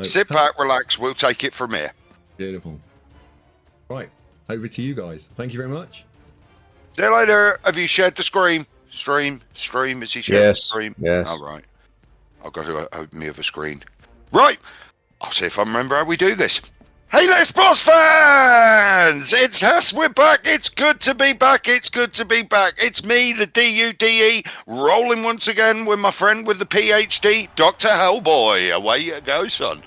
Sit back, relax. We'll take it from here. Beautiful. Right, over to you guys. Thank you very much. See you later. Have you shared the stream? Stream. Is he shared the stream? Yes. All right. I've got to open me other screen. Right. I'll see if I remember how we do this. Hey there, sports fans! It's us, we're back. It's good to be back. It's me, the DUDE, rolling once again with my friend with the PhD, Dr. Hellboy. Away you go, son.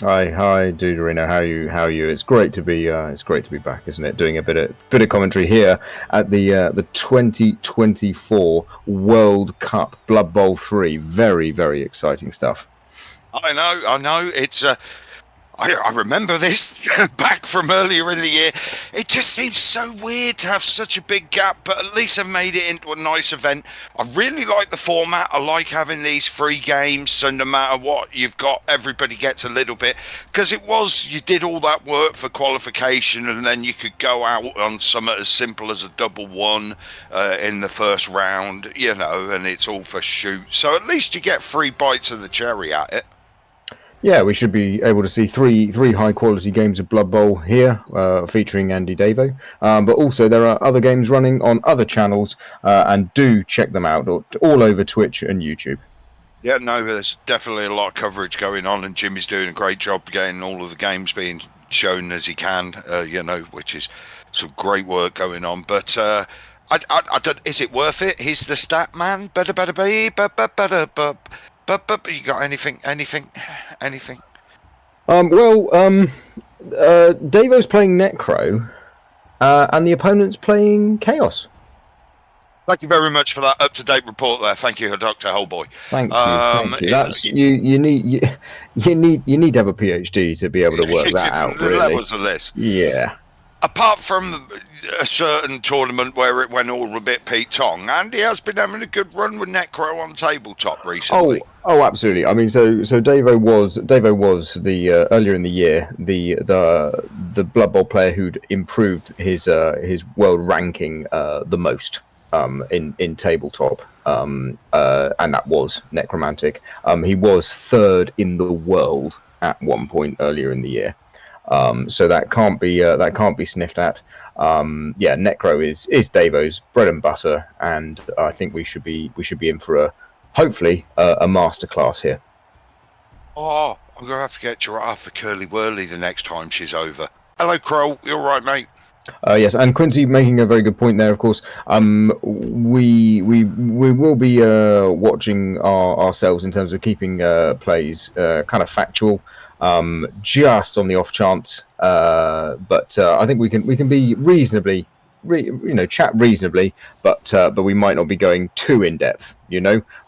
Hi, Duderino. How are you? It's great to be back, isn't it? Doing a bit of commentary here at the 2024 World Cup Blood Bowl 3. Very, very exciting stuff. I know. It's I remember this back from earlier in the year. It just seems so weird to have such a big gap, but at least I've made it into a nice event. I really like the format. I like having these free games, so no matter what you've got, everybody gets a little bit. Because you did all that work for qualification, and then you could go out on something as simple as a double one in the first round, and it's all for shoot. So at least you get 3 bites of the cherry at it. Yeah, we should be able to see three high-quality games of Blood Bowl here, featuring Andy Davo. But also there are other games running on other channels, and do check them out all over Twitch and YouTube. Yeah, no, there's definitely a lot of coverage going on, and Jimmy's doing a great job getting all of the games being shown as he can, which is some great work going on. But I don't, is it worth it? He's the stat man. Better be. But you got anything? Davo's playing Necro, and the opponent's playing Chaos. Thank you very much for that up-to-date report there. Thank you, Dr. Hellboy. Thank you. That's you need to have a PhD to be able to work that out. The levels of this. Yeah. Apart from a certain tournament where it went all a bit Pete Tong, Andy has been having a good run with Necro on tabletop recently. Oh, absolutely. I mean, so Davo was the earlier in the year the Blood Bowl player who'd improved his world ranking the most in tabletop, and that was Necromantic. He was 3rd in the world at one point earlier in the year. So that can't be sniffed at. Necro is Davo's bread and butter, and I think we should be in for hopefully a masterclass here. Oh, I'm gonna have to get Giraffe for Curly Whirly the next time she's over. Hello, Kroll. You all right, mate? Yes, and Quincy making a very good point there. Of course, we will be watching ourselves in terms of keeping plays kind of factual. Just on the off chance, but I think we can be reasonably, chat reasonably, but we might not be going too in depth.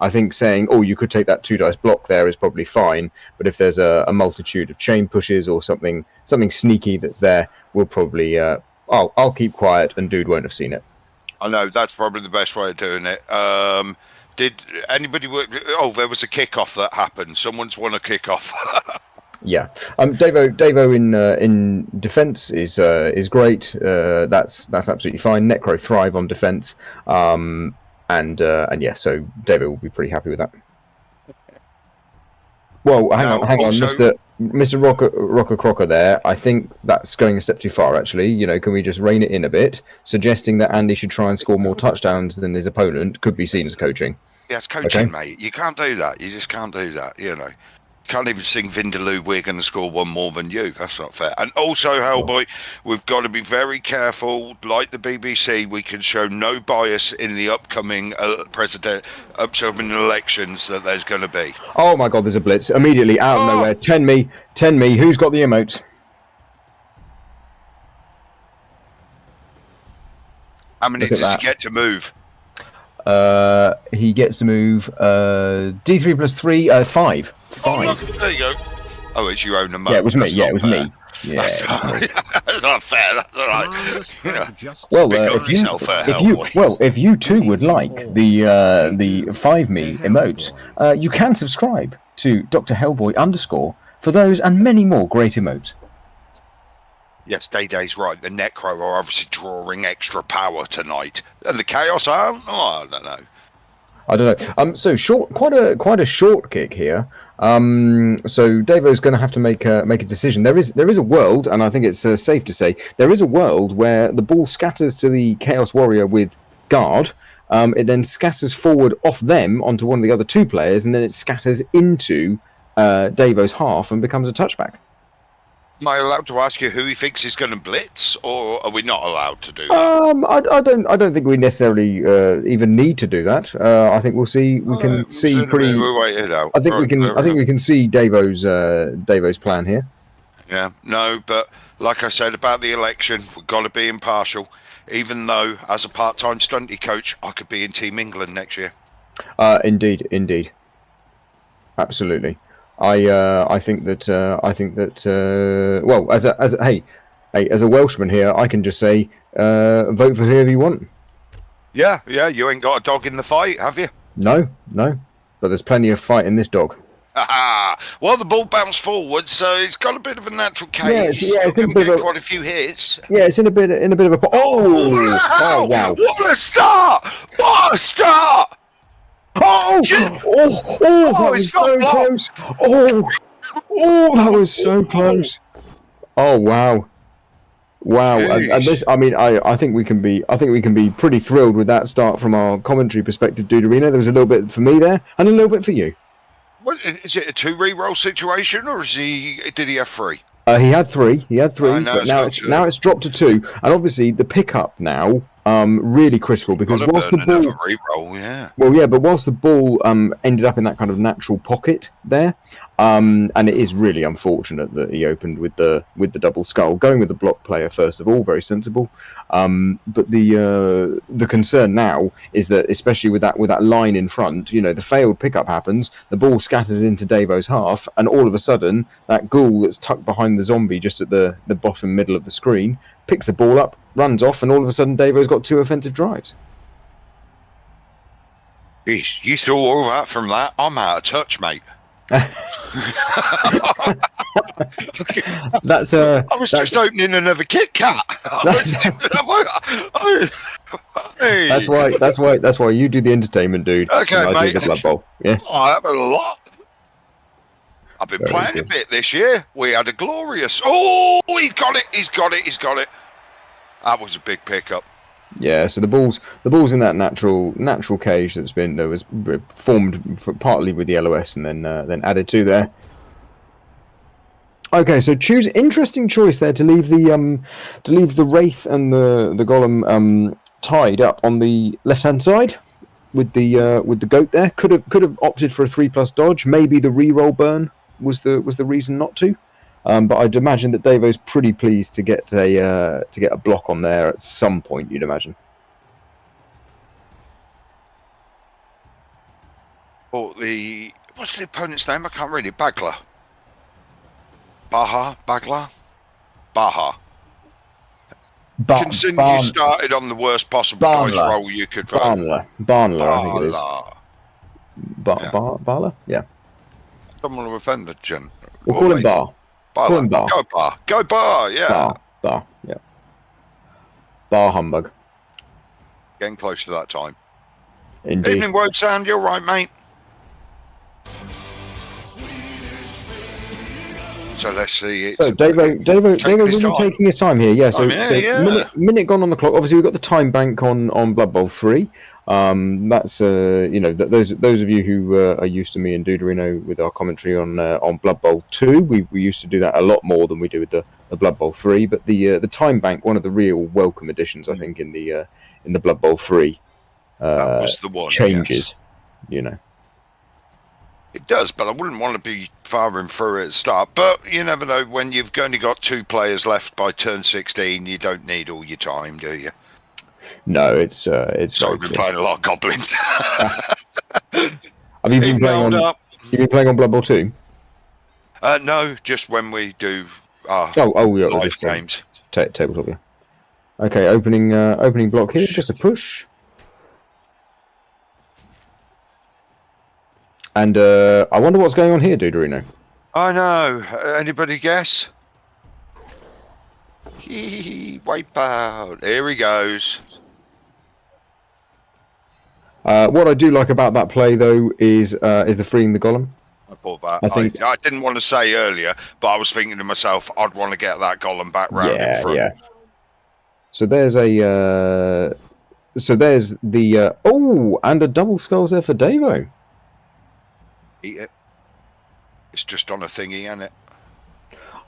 I think saying, "Oh, you could take that 2 dice block there" is probably fine, but if there's a multitude of chain pushes or something sneaky that's there, we'll probably I'll keep quiet and Dude won't have seen it. I know that's probably the best way of doing it. Did anybody? There was a kickoff that happened. Someone's won a kickoff. Yeah, Davo in defense is great. That's absolutely fine. Necro thrive on defense, and yeah, so Davo will be pretty happy with that. Well, hang on, Mr. Rocker Crocker there. I think that's going a step too far. Actually, can we just rein it in a bit? Suggesting that Andy should try and score more touchdowns than his opponent could be seen as coaching. Yeah, it's coaching, mate. You can't do that. You just can't do that. Can't even sing Vindaloo, we're going to score one more than you. That's not fair. And also, Hellboy, we've got to be very careful. Like the BBC, we can show no bias in the upcoming upcoming elections that there's going to be. Oh my God, there's a blitz. Immediately, out of nowhere. 10 me. Who's got the emote? How many does he get to move? He gets to move D3 plus 3, 5. There you go. Oh, it's your own emote. Yeah, it was me. Yeah, it was me. Yeah, that's not fair. That's all right. Well, if you too would like the 5 me emote, you can subscribe to Dr. Hellboy _ for those and many more great emotes. Yes, Day's right. The Necro are obviously drawing extra power tonight, and the Chaos are. Oh, I don't know. So short, quite a short kick here. So Davo's going to have to make a decision. There is a world, and I think it's safe to say there is a world where the ball scatters to the Chaos Warrior with guard. It then scatters forward off them onto one of the other two players, and then it scatters into Davo's half and becomes a touchback. Am I allowed to ask you who he thinks is going to blitz, or are we not allowed to do that? I don't think we necessarily even need to do that. I think we'll see. We can see pretty. We'll wait it out. I think we can. I think we can see Davo's plan here. Yeah, no, but like I said about the election, we've got to be impartial. Even though, as a part-time stunty coach, I could be in Team England next year. Indeed, absolutely. I think that well, as a Welshman here, I can just say vote for whoever you want. Yeah, you ain't got a dog in the fight, have you? No, but there's plenty of fight in this dog. Well, the ball bounced forward, so it's got a bit of a natural cage. It's in a bit of quite a few hits. Yeah, it's in a bit of a. Oh wow! What a start! What a start! That was so close! That was so close! Oh wow! And this, I mean, I think we can be pretty thrilled with that start from our commentary perspective, Duderino. There was a little bit for me there, and a little bit for you. What, is it a 2 re-roll situation, or did he have 3? He had three, but now it's dropped to 2, and obviously the pickup now really critical because whilst the ball re-roll, yeah. Well, yeah, but whilst the ball ended up in that kind of natural pocket there, and it is really unfortunate that he opened with the double skull, going with the block player first of all, very sensible. But the concern now is that, especially with that line in front, the failed pickup happens, the ball scatters into Davo's half, and all of a sudden that ghoul that's tucked behind the zombie just at the bottom middle of the screen picks the ball up, runs off, and all of a sudden Davo's got 2 offensive drives. Jeez, you saw all that from that? I'm out of touch, mate. I was just opening another Kit Kat. That's why you do the entertainment, dude. Okay, I mate. do the Blood Bowl. Yeah. I have a lot. I've been playing a bit this year. We had a glorious. Oh, he's got it. That was a big pickup. Yeah, so the ball's in that natural cage that was formed partly with the LOS and then added to there. Okay, so interesting choice there to leave the Wraith and the Golem tied up on the left hand side with the goat there. Could have opted for a 3+ dodge. Maybe the reroll burn was the reason not to. But I'd imagine that Davo's pretty pleased to get a block on there at some point, you'd imagine. Or what's the opponent's name? I can't read it. Bagler. Bagler? Baha. Considering you started on the worst possible dice roll you could vote. Barnler, I think it is. Barler? Yeah. Someone will offend the gent. We'll call him Bar. Call him Bar. Go Bar, yeah. Bar, yeah. Bar humbug. Getting close to that time. Indeed. Evening, Word Sound. You're right, mate. So let's see. So Davo really taking his time here. Yeah. So, minute gone on the clock. Obviously, we've got the time bank on Blood Bowl 3. That's those of you who are used to me and Duderino with our commentary on Blood Bowl 2. We used to do that a lot more than we do with the Blood Bowl 3. But the time bank, one of the real welcome additions, I think, in the Blood Bowl 3 that was the one, changes. Yes. It does, but I wouldn't want to be firing through at the start. But you never know, when you've only got 2 players left by turn 16, you don't need all your time, do you? No, it's. So I've been playing a lot of goblins. Have you been playing on? You've been playing on Blood Bowl 2? No, just when we do our live games. Tabletop, yeah. Okay, opening block here, just a push. And I wonder what's going on here, Duderino. I know. Anybody guess? Wipe out. Here he goes. What I do like about that play, though, is the freeing the Golem. I thought that. I think- I didn't want to say earlier, but I was thinking to myself, I'd want to get that golem back round in front. Yeah. So there's a. So there's the. And a double skulls there for Davo. Eat it. It's just on a thingy, isn't it?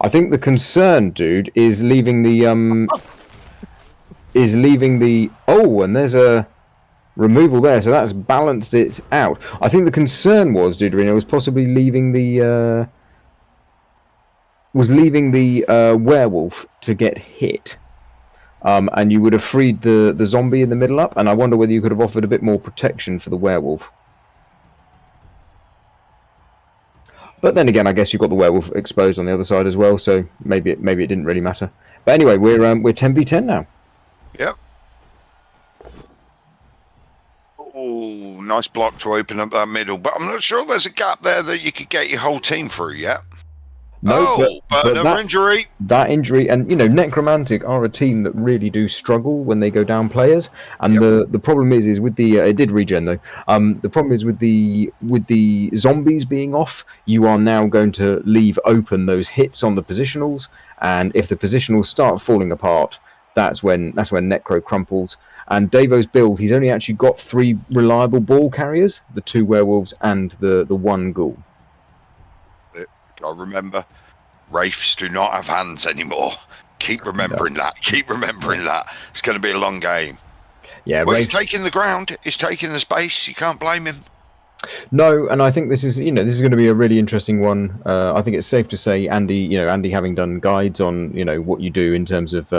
I think the concern, dude, is leaving the. And there's a removal there, so that's balanced it out. I think the concern was, Duderino, was possibly leaving the. Werewolf to get hit. And you would have freed the zombie in the middle up, and I wonder whether you could have offered a bit more protection for the werewolf. But then again, I guess you've got the werewolf exposed on the other side as well, so maybe it didn't really matter. But anyway, we're 10v10 now. Yep. Oh, nice block to open up that middle, but I'm not sure there's a gap there that you could get your whole team through yet. No, but another injury. That injury, and Necromantic are a team that really do struggle when they go down players. And the problem is with the it did regen though. The problem is with the zombies being off, you are now going to leave open those hits on the positionals, and if the positionals start falling apart, that's when Necro crumples. And Davo's build, he's only actually got 3 reliable ball carriers: the 2 werewolves and the 1 ghoul. I remember, wraiths do not have hands anymore. Keep remembering that. Keep remembering that. It's going to be a long game. Yeah, well, he's taking the ground. He's taking the space. You can't blame him. No, and I think this is going to be a really interesting one. I think it's safe to say, Andy, having done guides on, what you do in terms of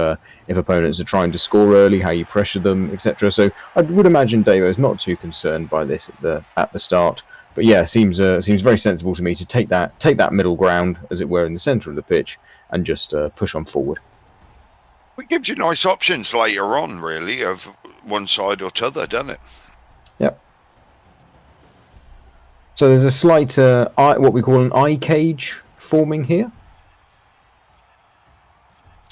if opponents are trying to score early, how you pressure them, etc. So I would imagine Davo is not too concerned by this at the start. But yeah, seems very sensible to me to take that middle ground, as it were, in the centre of the pitch, and just push on forward. It gives you nice options later on, really, of one side or t'other, doesn't it? Yep. So there's a slight, what we call an eye cage forming here.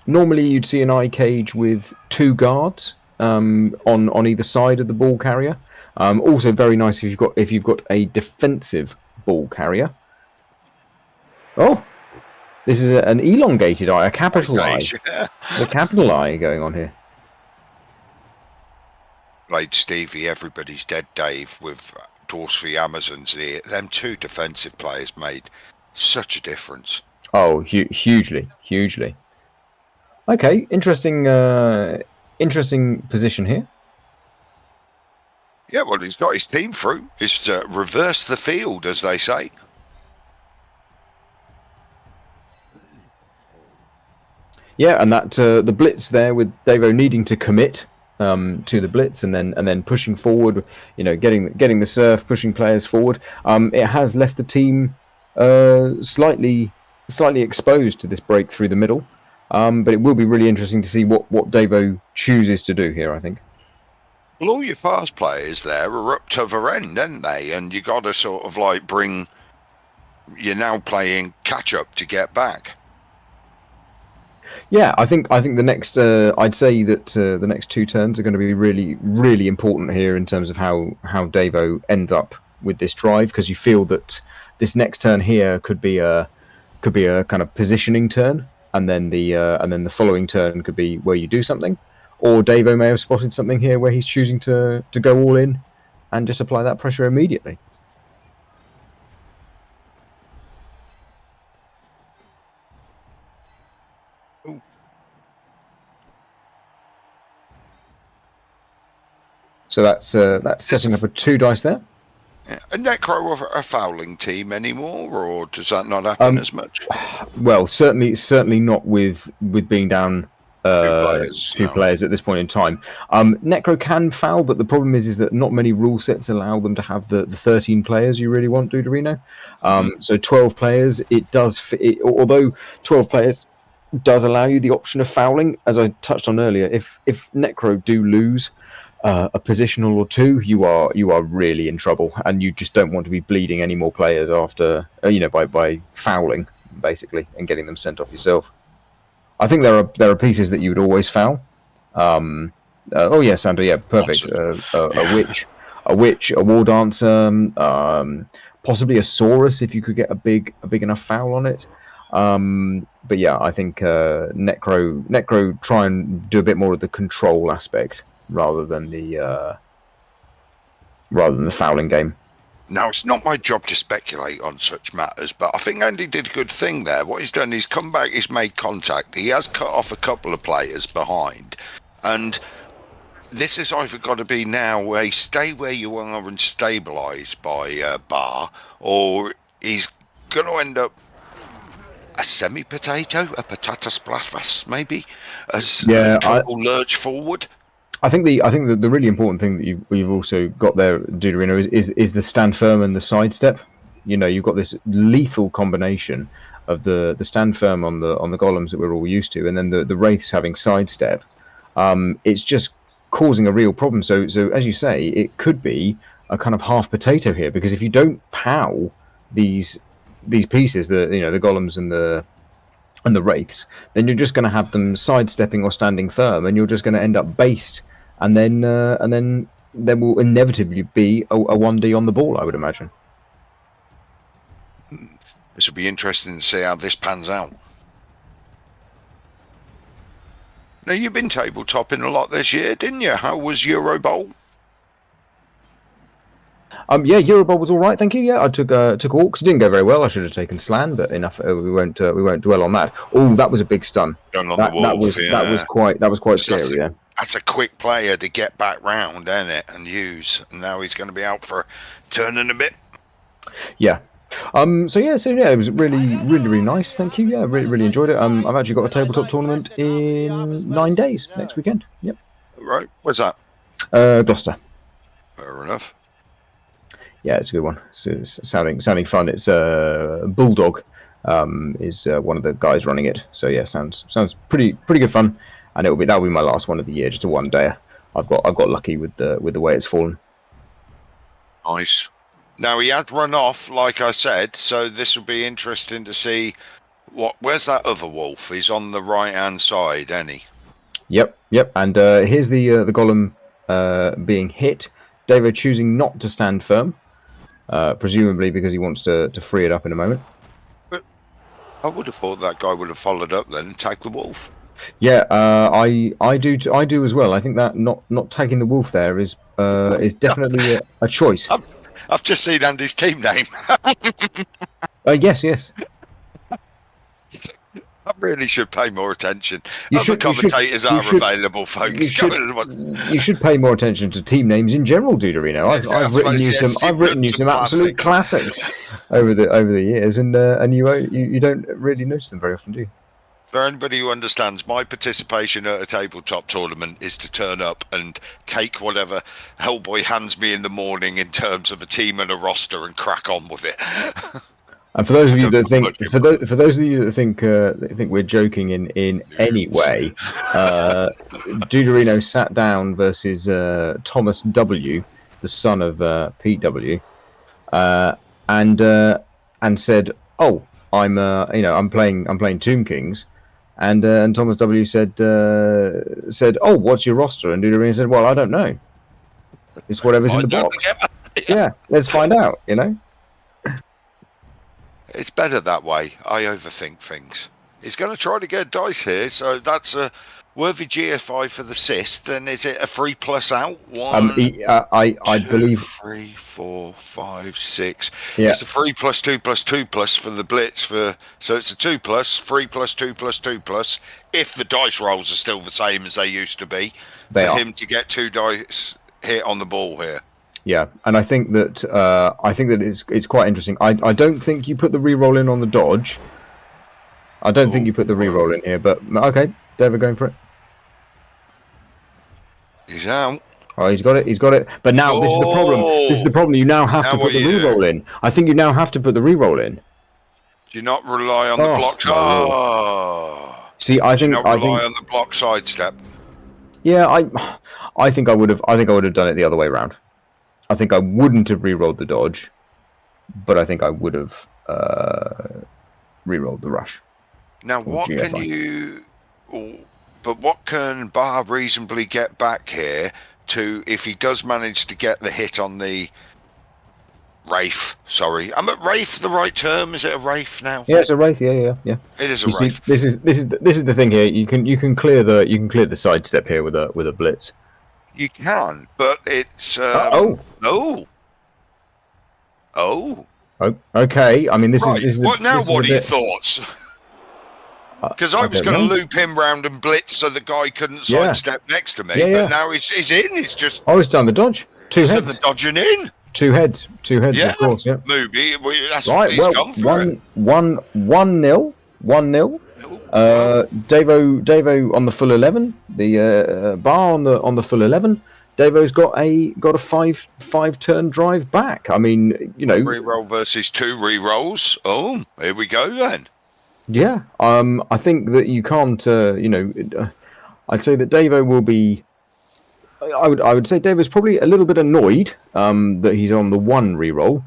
Normally, you'd see an eye cage with 2 guards on either side of the ball carrier. Also very nice if you've got a defensive ball carrier. Oh, this is an elongated eye, a capital eye. Yeah. The capital eye going on here. Played Stevie, everybody's dead, Dave, with Dorsey Amazons here. Them 2 defensive players made such a difference. Oh, hugely. Okay, interesting position here. Yeah, well, he's got his team through. It's reverse the field, as they say. Yeah, and that the blitz there with Davo needing to commit to the blitz and then pushing forward, getting the surf, pushing players forward. It has left the team slightly exposed to this break through the middle. But it will be really interesting to see what Davo chooses to do here, I think. Well, all your fast players there are up to the end, aren't they? And you got to sort of you're now playing catch up to get back. Yeah, I think the next, I'd say that the next 2 turns are going to be really, really important here in terms of how Davo ends up with this drive, because you feel that this next turn here could be a kind of positioning turn, and then the following turn could be where you do something. Or Davo may have spotted something here where he's choosing to go all in and just apply that pressure immediately. Ooh. So that's setting up a 2 dice there. Yeah. And Necro a fouling team anymore, or does that not happen as much? Well, certainly not with being down 2 players at this point in time. Necro can foul, but the problem is that not many rule sets allow them to have the 13 players you really want, Duderino. So 12 players, it does fit, although 12 players does allow you the option of fouling, as I touched on earlier. If Necro do lose a positional or 2, you are really in trouble, and you just don't want to be bleeding any more players after by fouling basically and getting them sent off yourself. I think there are pieces that you would always foul. Oh yes, Sandra, yeah, perfect. A witch. a witch, a war dancer, possibly a Saurus if you could get a big enough foul on it. But yeah, I think Necro try and do a bit more of the control aspect rather than the fouling game. Now, it's not my job to speculate on such matters, but I think Andy did a good thing there. What he's done, he's come back, he's made contact, he has cut off a couple of players behind, and this is either got to be now a stay where you are and stabilise by Bar, or he's going to end up a semi-potato, a patatas bravas maybe, as a couple lurch forward. I think the really important thing that you've also got there, Deuterino, is the stand firm and the sidestep. You know, you've got this lethal combination of the stand firm on the golems that we're all used to, and then the wraiths having sidestep. It's just causing a real problem. So as you say, it could be a kind of half potato here, because if you don't pow these pieces, the golems and the wraiths, then you're just going to have them sidestepping or standing firm, and you're just going to end up based, and then there will inevitably be a 1D on the ball, I would imagine. This will be interesting to see how this pans out. Now, you've been tabletopping a lot this year, didn't you? How was Euro Bowl? Yeah, Euro Bowl was all right, thank you. Yeah, I took Orcs. It didn't go very well. I should have taken Slan, but enough. We won't dwell on that. Oh, that was a big stun. That was quite scary. Yeah, that's a quick player to get back round, isn't it, and use. And now he's going to be out for a turn and a bit. Yeah. So yeah, it was really nice. Thank you. Yeah, really enjoyed it. I've actually got a tabletop tournament in 9 days next weekend. Yep. Right. Where's that? Gloucester. Fair enough. Yeah, it's a good one. It's sounding fun. It's Bulldog is one of the guys running it. So yeah, sounds pretty good fun, and that'll be my last one of the year, just a 1-dayer. I've got lucky with the way it's fallen. Nice. Now, he had run off, like I said, so this will be interesting to see where's that other wolf? He's on the right-hand side, isn't he? Yep. And here's the golem being hit. David choosing not to stand firm, presumably because he wants to free it up in a moment. But I would have thought that guy would have followed up then and tagged the wolf. Yeah, I do as well. I think that not tagging the wolf there is definitely a choice. I've just seen Andy's team name. Yes. I really should pay more attention. Other commentators are available, folks. You should pay more attention to team names in general, Deuterino. I've written you some absolute classics over the years, and you don't really notice them very often, do you? For anybody who understands, my participation at a tabletop tournament is to turn up and take whatever Hellboy hands me in the morning in terms of a team and a roster and crack on with it. And for those of you that think we're joking in any way, Deuterino sat down versus Thomas W, the son of Pete W, and said, "Oh, I'm playing Tomb Kings." And Thomas W said, "Oh, what's your roster?" And Deuterino said, "Well, I don't know. It's whatever's in the box. Yeah, let's find out. It's better that way. I overthink things. He's going to try to get dice here, so that's a worthy GFI for the Sis. Then is it a 3+ out? I believe 3, 4, 5, 6. Yeah. It's a 3+2+2+ for the Blitz. So it's a 2+, 3+2+2+. If the dice rolls are still the same as they used to be, him to get 2 dice hit on the ball here. Yeah, and I think that it's quite interesting. I don't think you put the reroll in on the dodge. I don't think you put the reroll in here, but okay, David going for it. He's out. Oh, he's got it. But now this is the problem. You now have to put the reroll in. I think you now have to put the reroll in. Do you not rely on the block? See, I think rely on the block sidestep. Yeah, I think I would have done it the other way around. I think I wouldn't have re-rolled the dodge, but I think I would have re-rolled the rush. Now, what can Bar reasonably get back here to, if he does manage to get the hit on the Wraith. Sorry, I'm at Wraith. The right term? Is it a Wraith now? Yeah, it's a Wraith. Yeah. It is a You see, Wraith. this is the thing here. You can clear the sidestep here with a blitz. You can, but it's Oh, okay. I mean, this right. is What now? this is What a are your bit- thoughts? Because I was don't going to know. loop him round and blitz so the guy couldn't Yeah. sidestep next to me, Yeah, but yeah. now he's in. He's just Oh, it's done the dodge. Two he's done heads. the dodging in. Two heads. Yeah. Of course. Yeah. Movie. That's Right. he's Well, gone for it. 1-0. Davo on the full 11. The bar on the full 11. Davo's got a five turn drive back. I mean, Reroll versus 2 rerolls. Oh, here we go then. yeah. I think that you can't. I'd say that Davo will be. I would say Davo's probably a little bit annoyed that he's on the 1 reroll.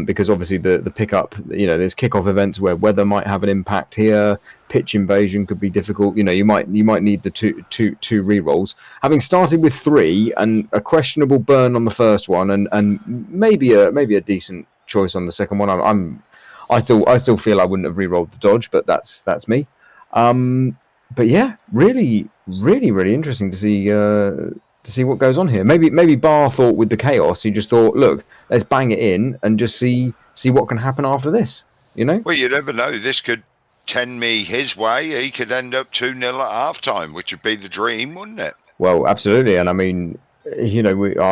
Because obviously the pickup, there's kickoff events where weather might have an impact here. Pitch invasion could be difficult. You might need the two rerolls. Having started with 3 and a questionable burn on the first one, and maybe a decent choice on the second one. I still feel I wouldn't have rerolled the dodge, but that's me. But yeah, really interesting to see what goes on here. Maybe Barr thought with the chaos, he just thought, look, let's bang it in and just see what can happen after this. Well, you never know. This could tend me his way. He could end up 2-0 at halftime, which would be the dream, wouldn't it? Well, absolutely. And I mean, it's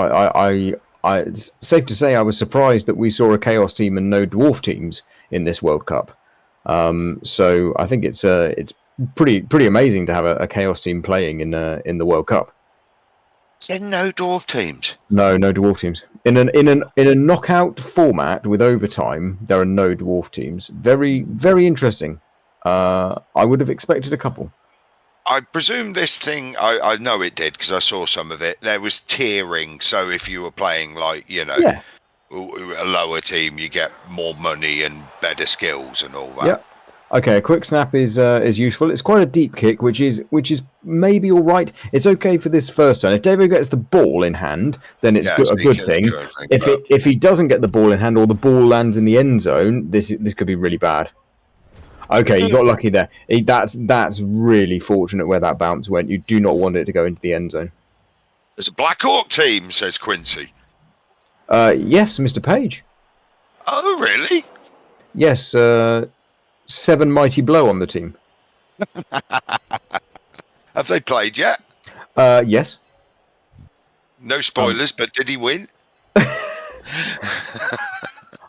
safe to say I was surprised that we saw a chaos team and no dwarf teams in this World Cup. So I think it's pretty amazing to have a chaos team playing in the World Cup. Said no dwarf teams. No dwarf teams. In a knockout format with overtime, there are no dwarf teams. Very, very interesting. I would have expected a couple. I presume this thing, I know it did because I saw some of it. There was tiering, so if you were playing Yeah. a lower team, you get more money and better skills and all that. Yeah. Okay, a quick snap is useful. It's quite a deep kick, which is maybe all right. It's okay for this first turn. If Davo gets the ball in hand, then it's a good thing. If he doesn't get the ball in hand or the ball lands in the end zone, this could be really bad. Okay, you got lucky there. That's really fortunate where that bounce went. You do not want it to go into the end zone. There's a Black Hawk team, says Quincy. Yes, Mr. Page. Oh, really? Yes, 7 Mighty Blow on the team. Have they played yet? Yes. No spoilers, but did he win?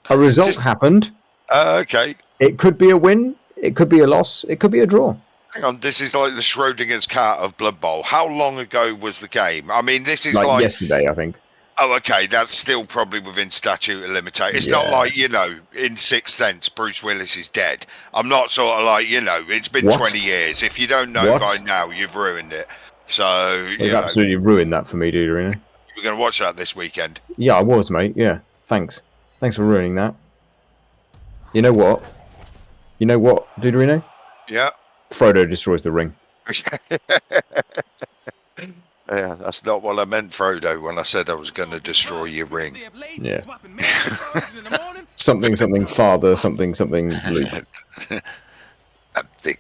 A result happened. Okay. It could be a win. It could be a loss. It could be a draw. Hang on, this is like the Schrodinger's cat of Blood Bowl. How long ago was the game? I mean, this is like yesterday, I think. Oh, okay, that's still probably within statute of limitation. It's not like, in Sixth Sense, Bruce Willis is dead. I'm not sort of like, it's been What? 20 years. If you don't know What? by now, you've ruined it. So, You've absolutely ruined that for me, Deuterino. we're going to watch that this weekend. Yeah, I was, mate. Yeah, thanks. Thanks for ruining that. You know what, Deuterino? Yeah. Frodo destroys the ring. Yeah, that's not what I meant, Frodo, when I said I was going to destroy your ring. Yeah. something father, something Luke.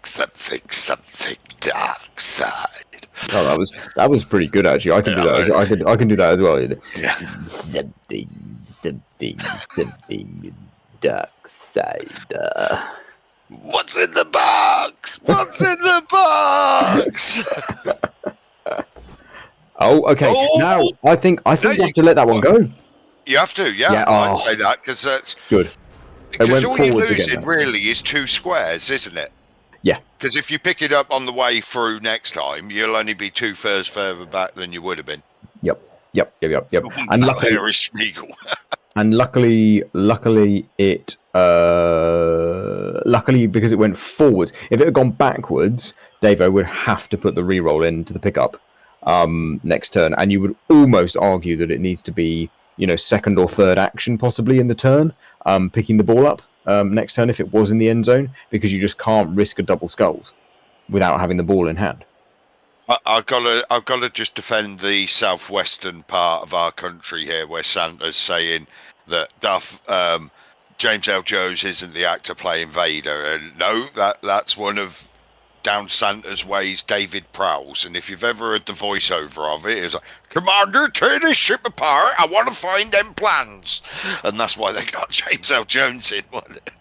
Something dark side. Oh, that was pretty good actually. I can do that. I can do that as well. Yeah. Something dark side. What's in the box? What's in the box? Oh, okay. Oh! Now I think you have to let that one go. You have to, yeah. Yeah, I'd say that because that's Good. because went all you're forward to get losing that. really is 2 squares, isn't it? Yeah. Because if you pick it up on the way through next time, you'll only be 2 furs further back than you would have been. Yep. And luckily, Harry Smeagol. and luckily it because it went forwards. If it had gone backwards, Davo would have to put the reroll into the pickup next turn, and you would almost argue that it needs to be second or third action possibly in the turn, picking the ball up next turn if it was in the end zone, because you just can't risk a double skulls without having the ball in hand. I've got to just defend the southwestern part of our country here, where Santa's saying that James L. Jones isn't the actor playing Vader, and no, that's one of Down Santa's ways, David Prowse. And if you've ever heard the voiceover of it, it's like, "Commander, tear this ship apart. I want to find them plans," and that's why they got James L. Jones in. Wasn't it?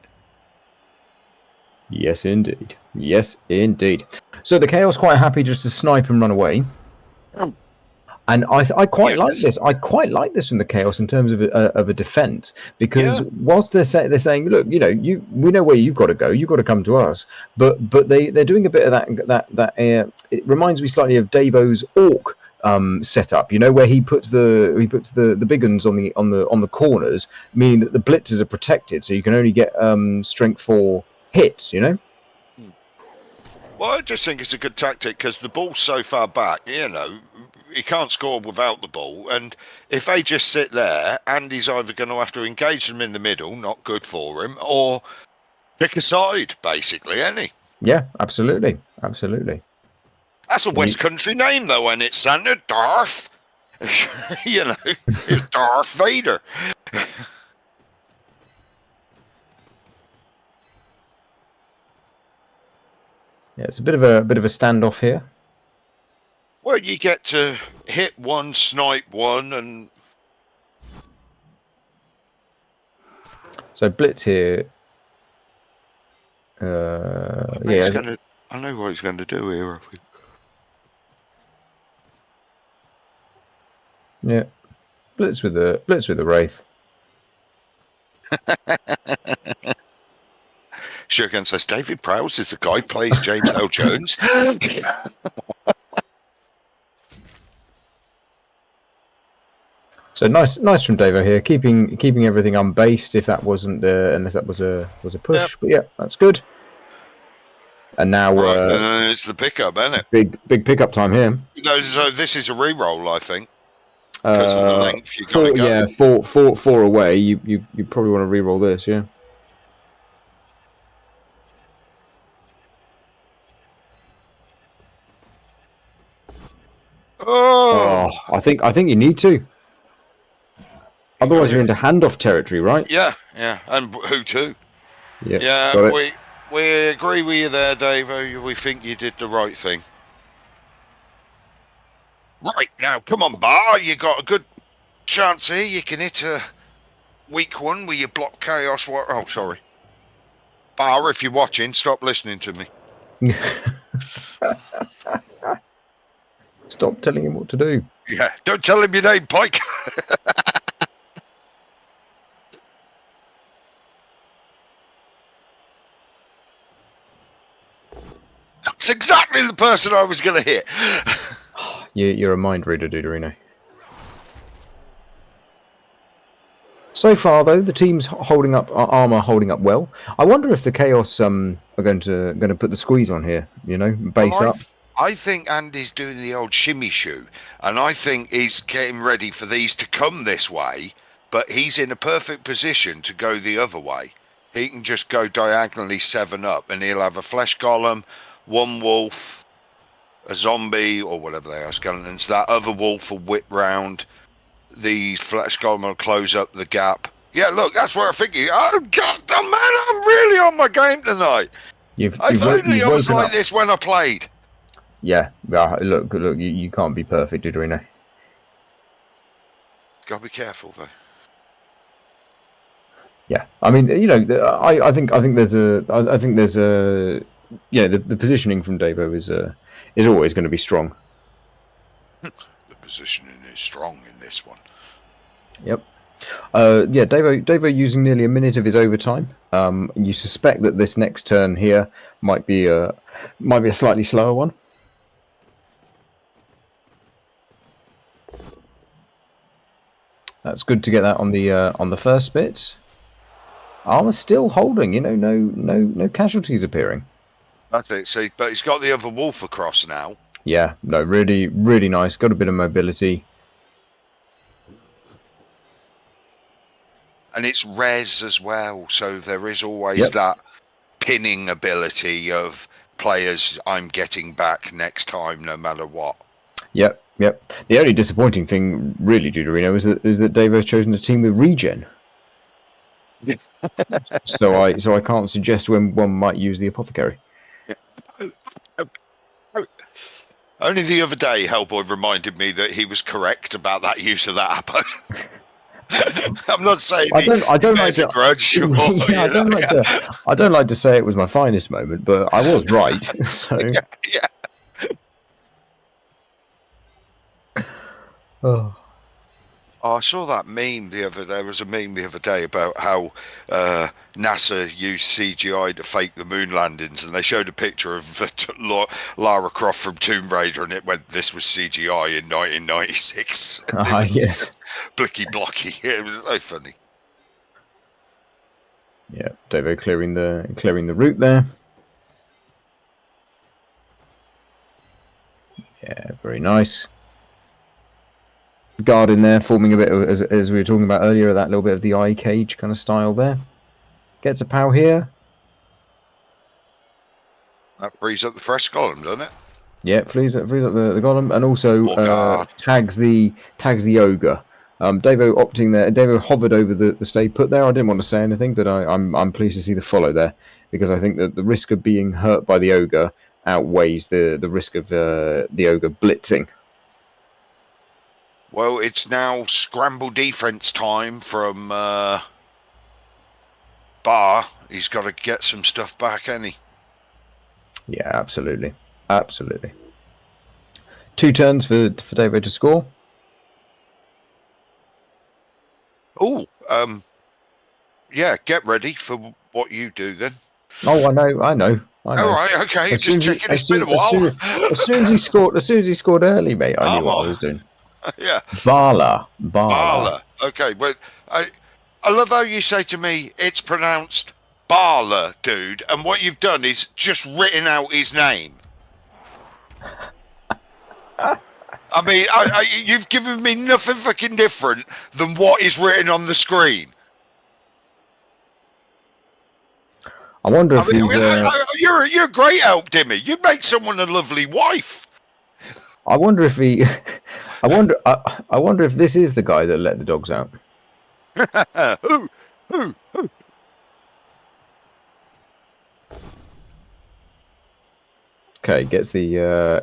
Yes, indeed. Yes, indeed. So the Chaos quite happy just to snipe and run away. And I quite like this. I quite like this from the Chaos in terms of a defense, because whilst they're saying, look, you know, we know where you've got to go. You've got to come to us. But they're doing a bit of that. It reminds me slightly of Davo's Orc setup. You know, where he puts the big uns on the corners, meaning that the blitzers are protected, so you can only get strength 4 hits. You know. Well, I just think it's a good tactic because the ball's so far back, you know, he can't score without the ball. And if they just sit there, Andy's either going to have to engage them in the middle, not good for him, or pick a side, basically, isn't he? Yeah, absolutely. Absolutely. That's a West Country name, though, and it's Santa Darth. You know, it's Darth Vader. Yeah, it's a bit of a standoff here. Well, you get to hit one, snipe one, and so blitz here. I know what he's going to do here. Yeah, blitz with the Wraith. Shuriken says David Prowse is the guy who plays James L. Jones. So nice from Davo here, keeping everything unbased. If that wasn't unless that was a push, yep. But yeah, that's good. And now it's the pickup, isn't it? Big pickup time here. No, so this is a re-roll, I think. Because of the length you got to go. Yeah, four away. You probably want to re-roll this, yeah. Oh, I think you need to. Otherwise, you're into handoff territory, right? Yeah. And who to? Yeah. We agree with you there, Dave. We think you did the right thing. Right, now, come on, Bar. You got a good chance here. You can hit a weak one where you block Chaos. Oh, sorry. Bar, if you're watching, stop listening to me. Stop telling him what to do. Yeah, don't tell him your name, Pike. That's exactly the person I was going to hit. You're a mind reader, Duderino. So far, though, the team's holding up armor, holding up well. I wonder if the Chaos are going to put the squeeze on here. You know, base up. I think Andy's doing the old shimmy shoe, and I think he's getting ready for these to come this way. But he's in a perfect position to go the other way. He can just go diagonally 7 up, and he'll have a flesh golem, one wolf, a zombie, or whatever they are, skeletons. That other wolf will whip round. The flesh golem will close up the gap. Yeah, look, that's where I think oh, God, man, I'm really on my game tonight. I was like this when I played. Yeah, look, you can't be perfect, Duderino. Gotta be careful, though. Yeah, I mean, you know, I think there's a you know, the positioning from Davo is always going to be strong. The positioning is strong in this one. Yep. Yeah, Davo using nearly a minute of his overtime. You suspect that this next turn here might be a slightly slower one. That's good to get that on the first bit. Armor still holding, you know, no casualties appearing. That's it. See, but he's got the other wolf across now. Yeah, no, really, really nice. Got a bit of mobility. And it's res as well, so there is always that pinning ability of players I'm getting back next time, no matter what. Yep. The only disappointing thing, really, Juderino, is that Davo's chosen a team with regen. so I can't suggest when one might use the apothecary. Only the other day, Hellboy reminded me that he was correct about that use of that apo. I'm not saying I don't like a to grudge. Or, I don't like to say it was my finest moment, but I was right. So yeah. Oh. Oh, I saw that meme there was a meme the other day about how NASA used CGI to fake the moon landings, and they showed a picture of Lara Croft from Tomb Raider, and it went, "This was CGI in 1996." Yes. Blicky blocky. It was so funny. Yeah, Davo clearing the route there. Yeah, very nice. Guard in there, forming a bit of, as we were talking about earlier, that little bit of the eye cage kind of style there. Gets a pow here. That frees up the fresh column, doesn't it? Yeah, frees up the golem, and also tags the ogre. Davo opting there. Davo hovered over the stay put there. I didn't want to say anything, but I'm pleased to see the follow there, because I think that the risk of being hurt by the ogre outweighs the risk of the ogre blitzing. Well, it's now scramble defense time from Bar. He's got to get some stuff back, ain't he? Yeah, absolutely. 2 turns for Davo to score. Oh, yeah, get ready for what you do then. Oh, I know. All right, okay. Just checking. It's been a while. As soon as he scored early, mate, I knew what I was doing. Yeah. Bala. Okay, well, I love how you say to me, it's pronounced Bala, dude, and what you've done is just written out his name. I mean, you've given me nothing fucking different than what is written on the screen. I wonder if he's... You're a great help, Dimmy. You'd make someone a lovely wife. I wonder if he... I wonder if this is the guy that let the dogs out. Who? Okay, gets the...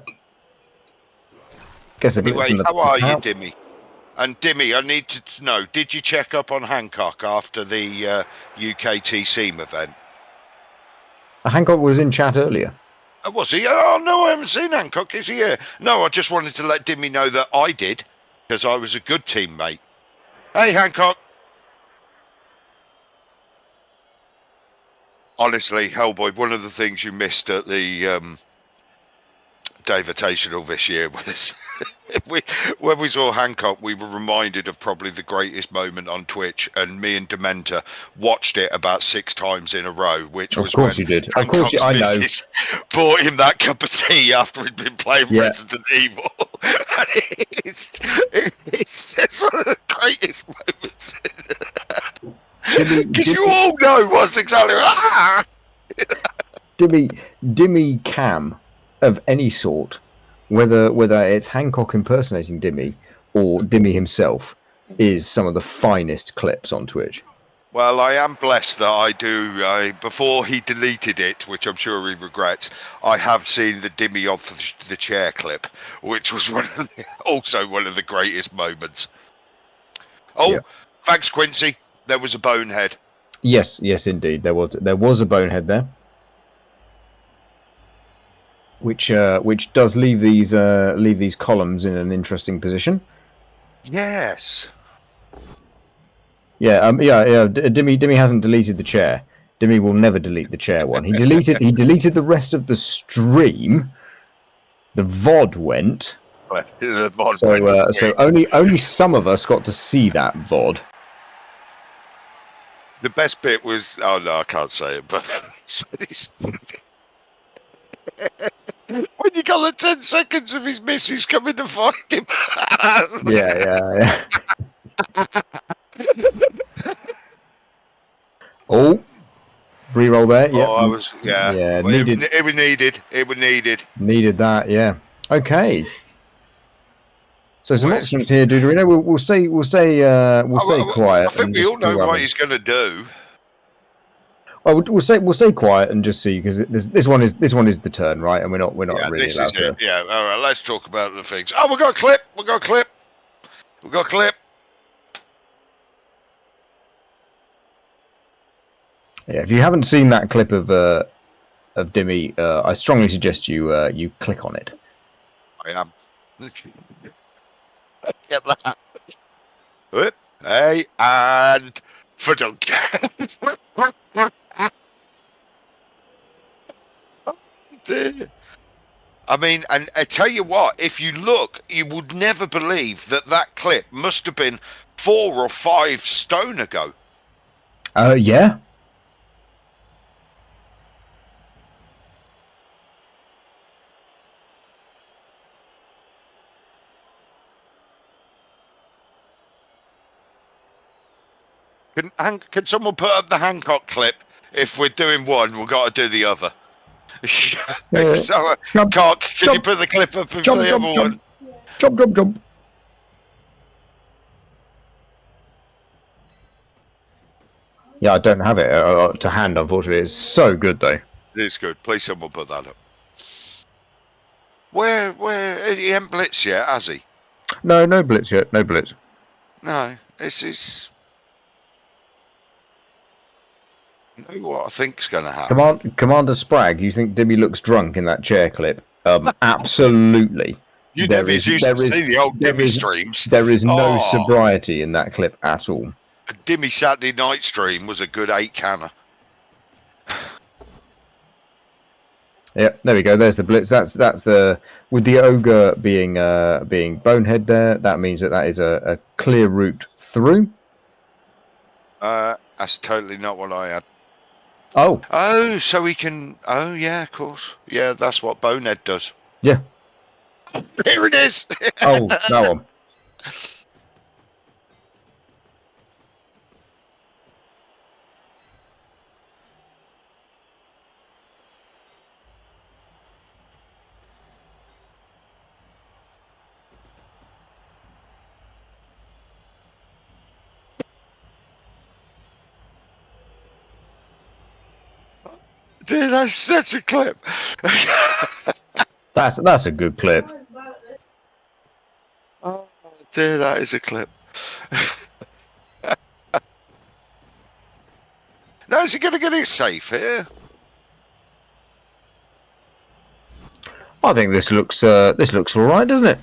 Anyway, how are you, Dimmy? And Dimmy, I need to know, did you check up on Hancock after the UKTC event? Hancock was in chat earlier. Was he? Oh, no, I haven't seen Hancock. Is he here? No, I just wanted to let Dimmy know that I did, because I was a good teammate. Hey, Hancock. Honestly, Hellboy, one of the things you missed at the Davitational this year was when we saw Hancock, we were reminded of probably the greatest moment on Twitch, and me and Dementa watched it about 6 times in a row, which was when you did. Hancock's I know. missus bought him that cup of tea after he'd been playing Resident Evil. And it's one of the greatest moments. Because you all know what's exactly... Dimmy cam of any sort, whether it's Hancock impersonating Dimmy or Dimmy himself, is some of the finest clips on Twitch. Well, I am blessed that before he deleted it, which I'm sure he regrets, I have seen the Dimmy off the chair clip, which was also one of the greatest moments. Oh, yeah. Thanks, Quincy. There was a bonehead. Yes, indeed. There was a bonehead there. Which does leave these columns in an interesting position. Yes. Yeah. Dimmy hasn't deleted the chair. Dimmy will never delete the chair one. He deleted the rest of the stream. The VOD went. So only some of us got to see that VOD. The best bit was, oh no, I can't say it, but when you got the 10 seconds of his missus coming to find him. Yeah. Oh, Reroll there. Yep. Oh, I was, yeah. Yeah, Well, needed. It was needed. It was needed. Needed that. Yeah. Okay. So some Where's- options here, Duderino. We'll stay quiet. I think and we just all know see what happens. he's going to do. Well, we'll stay quiet and just see because this one is the turn, right? And we're not Yeah, really this allowed is to. it. Yeah, all right, let's talk about the things. Oh, we got a clip. We got a clip. We got a clip. Yeah, if you haven't seen that clip of Dimmy, I strongly suggest you click on it. I am. Get that. Whoop. Hey, and for dunk. Dear. I mean, and I tell you what, if you look, you would never believe that clip must have been 4 or 5 stone ago. Yeah. Can someone put up the Hancock clip? If we're doing one, we've got to do the other. So, Jump, Cock, can you jump, put the clip up of jump, the jump, other jump. one? Jump. Yeah, I don't have it to hand, unfortunately. It's so good, though. It is good. Please, someone put that up. Where, he ain't blitz yet, has he? No blitz yet. No blitz. No, this is. You know what I think's going to happen? Commander Spragg, you think Dimmy looks drunk in that chair clip? Absolutely. You never used to see the old Dimmy streams. There is no Oh. sobriety in that clip at all. A Dimmy Saturday night stream was a good 8-canner. Yep, there we go. There's the blitz. That's the with the ogre being bonehead there. That means that is a clear route through. That's totally not what I had. Oh, Oh, so he can. Oh, yeah, of course. Yeah, that's what Bonehead does. yeah. Here it is. Oh, that one. Dude, that's such a clip. That's a good clip. Oh, dear, that is a clip. Now, is he going to get it safe here? I think this looks all right, doesn't it?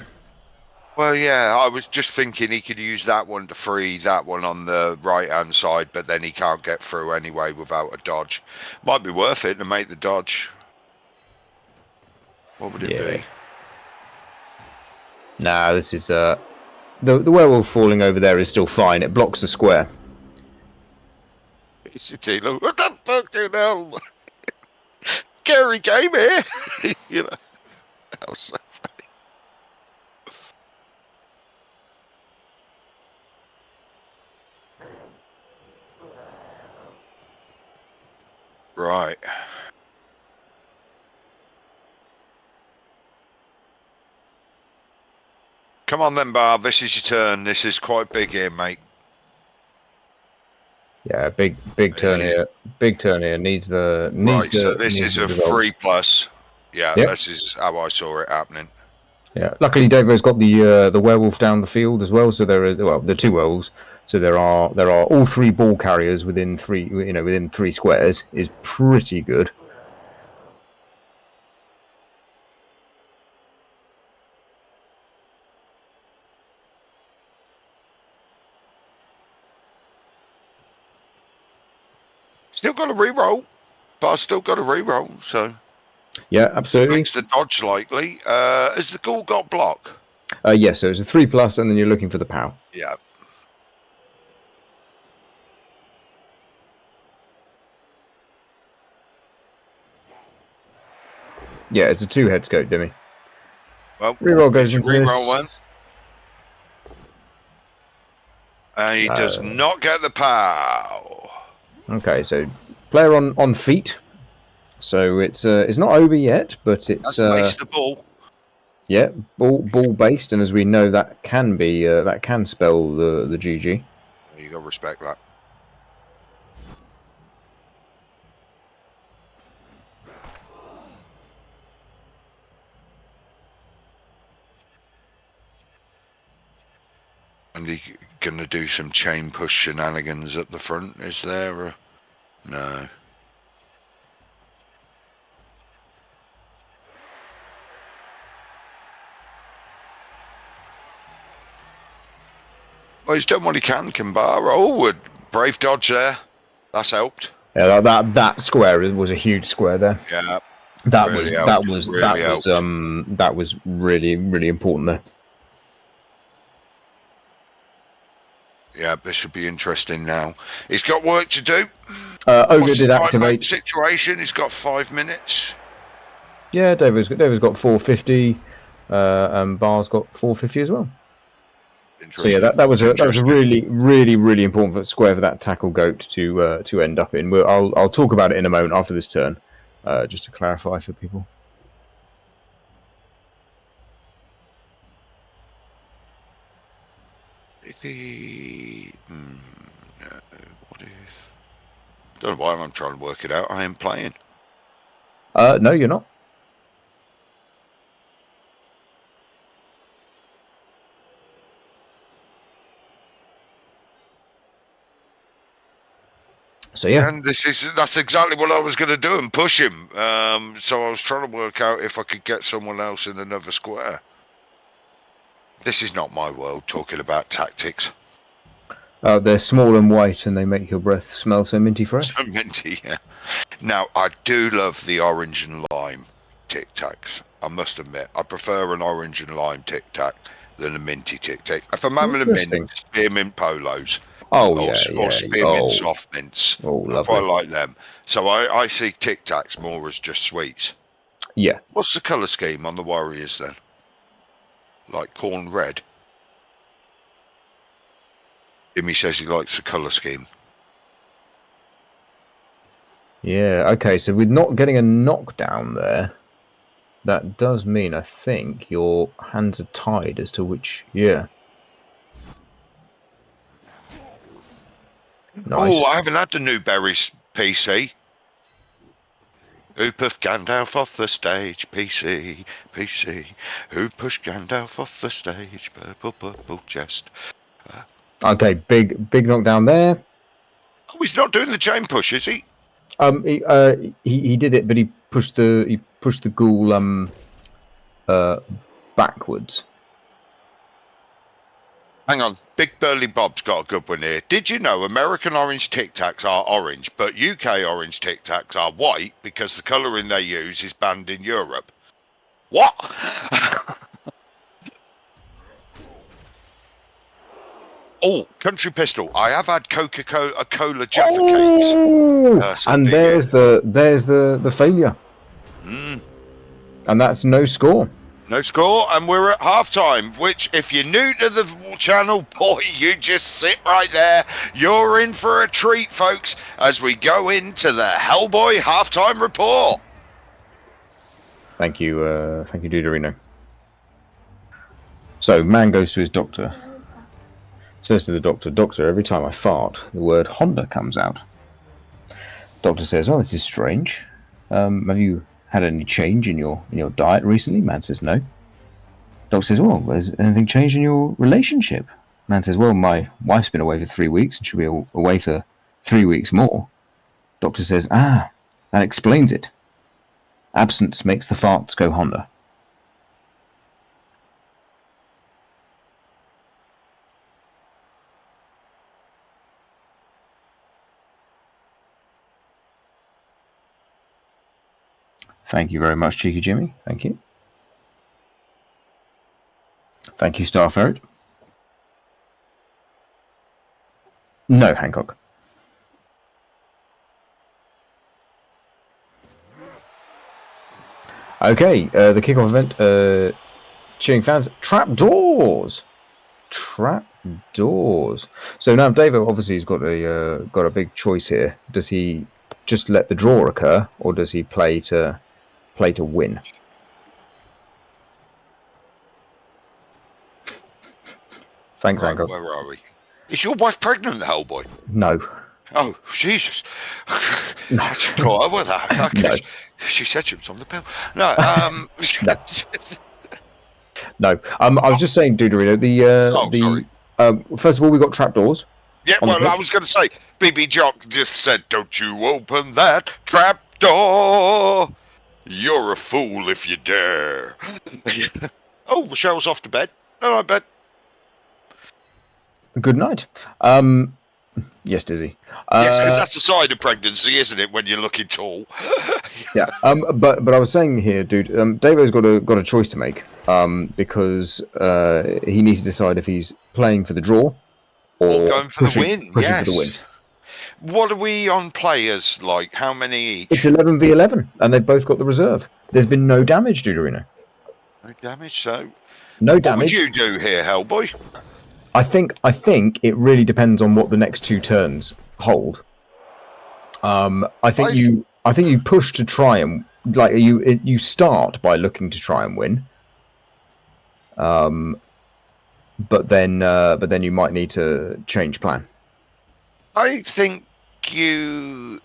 Well, yeah, I was just thinking he could use that one to free that one on the right-hand side, but then he can't get through anyway without a dodge. Might be worth it to make the dodge. What would it be? Nah, this is the werewolf falling over there is still fine. It blocks the square. It's a dealer. What the fucking hell? Gary game here. You know. That was so funny. Right. Come on then, Barb. This is your turn. This is quite big here, mate. Yeah, big turn here. Big turn here. Needs the. Right, so this is a 3+. Yeah, Yep. this is how I saw it happening. Yeah. Luckily, Davo's got the werewolf down the field as well. So there are the 2 werewolves. So there are all 3 ball carriers within 3 squares is pretty good. Still got to re-roll, but I still got to re-roll, so Yeah, absolutely. makes the dodge likely. Has the ghoul got block? Yeah, so it's a 3+, and then you're looking for the POW. Yeah. Yeah, it's a 2-head scope, Dimmy. Well, Reroll goes into re-roll this. one. And he does not get the POW. Okay, so Player on feet. So it's not over yet, but it's That's the ball. yeah, ball based, and as we know, that can be that can spell the GG. You got to respect that. And he gonna do some chain push shenanigans at the front? Is there? No. Well, he's done what he can, Kimbara. Oh, a brave dodge there. That's helped. Yeah, that square was a huge square there. Yeah. That Really that was really important there. Yeah, this should be interesting now. He's got work to do. Ogre did activate. Situation. He's got 5 minutes. Yeah, David's got 450, and Bar's got 450 as well. So yeah, that was a really important square for that tackle goat to end up in. I'll talk about it in a moment after this turn, just to clarify for people. If he... no, what if... Don't know why I'm trying to work it out. I am playing. No, you're not. So yeah, and that's exactly what I was going to do and push him. So I was trying to work out if I could get someone else in another square. This is not my world, talking about tactics. They're small and white, and they make your breath smell so minty fresh. So minty, yeah. Now I do love the orange and lime Tic Tacs. I must admit, I prefer an orange and lime Tic Tac than a minty Tic Tac. If I'm having a mint, spearmint polos. Or spearmint soft mints. Oh, lovely. I quite like them. So I see Tic Tacs more as just sweets. Yeah. What's the colour scheme on the Warriors then? Like corn red? Jimmy says he likes the colour scheme. Yeah, okay, so with not getting a knockdown there, that does mean, I think, your hands are tied as to which... Yeah. Nice. Oh, I haven't had the new berries PC. Who pushed Gandalf off the stage? PC. Who pushed Gandalf off the stage? Purple chest. Okay, big knockdown there. Oh, he's not doing the chain push, is he? He did it, but he pushed the ghoul backwards. Hang on, Big Burly Bob's got a good one here. Did you know American orange Tic Tacs are orange, but UK orange Tic Tacs are white because the colouring they use is banned in Europe? What? Oh, Country Pistol. I have had Coca-Cola Jaffa cakes. And there's the failure. And that's no score. No score, and we're at halftime, which, if you're new to the channel, boy, you just sit right there. You're in for a treat, folks, as we go into the Hellboy halftime report. Thank you, Duderino. So, man goes to his doctor. Says to the doctor, "Doctor, every time I fart, the word Honda comes out." Doctor says, "Oh, this is strange. Have you had any change in your diet recently?" Man says, "No." Doctor says, "Well, has anything changed in your relationship?" Man says, "Well, my wife's been away for 3 weeks and she'll be away for 3 weeks more." Doctor says, "Ah, that explains it. Absence makes the farts go Honda." Thank you very much, Cheeky Jimmy. Thank you. Thank you, Star Ferret. No, Hancock. Okay, the kickoff event. Cheering fans. Trapdoors. So now David obviously has got a big choice here. Does he just let the draw occur, or does he play to win? Thanks, Right, Angle. where are we? Is your wife pregnant, Hellboy? No. Oh, Jesus. No. I should call her with that. Okay. No. She said she was on the pill. No, No. No. I was just saying, Duderino, sorry. First of all, we got trapdoors. Yeah, on the well, I pitch. was going to say, BB Jock just said, don't you open that trap door. You're a fool if you dare. Oh, Rochelle's off to bed. No, I bet. Good night. Yes, Dizzy. Yes, because that's the side of pregnancy, isn't it, when you're looking tall? Yeah. But I was saying here, dude, Davo's got a choice to make. Because he needs to decide if he's playing for the draw or Going for the win, pushing yes. for the win. What are we on players like? How many each? It's 11v11, and they've both got the reserve. There's been no damage, Duderino. No damage, so... No What would damage. you do here, Hellboy? I think it really depends on what the next two turns hold. I think you push to try and you start by looking to try and win. But then you might need to change plan. I think you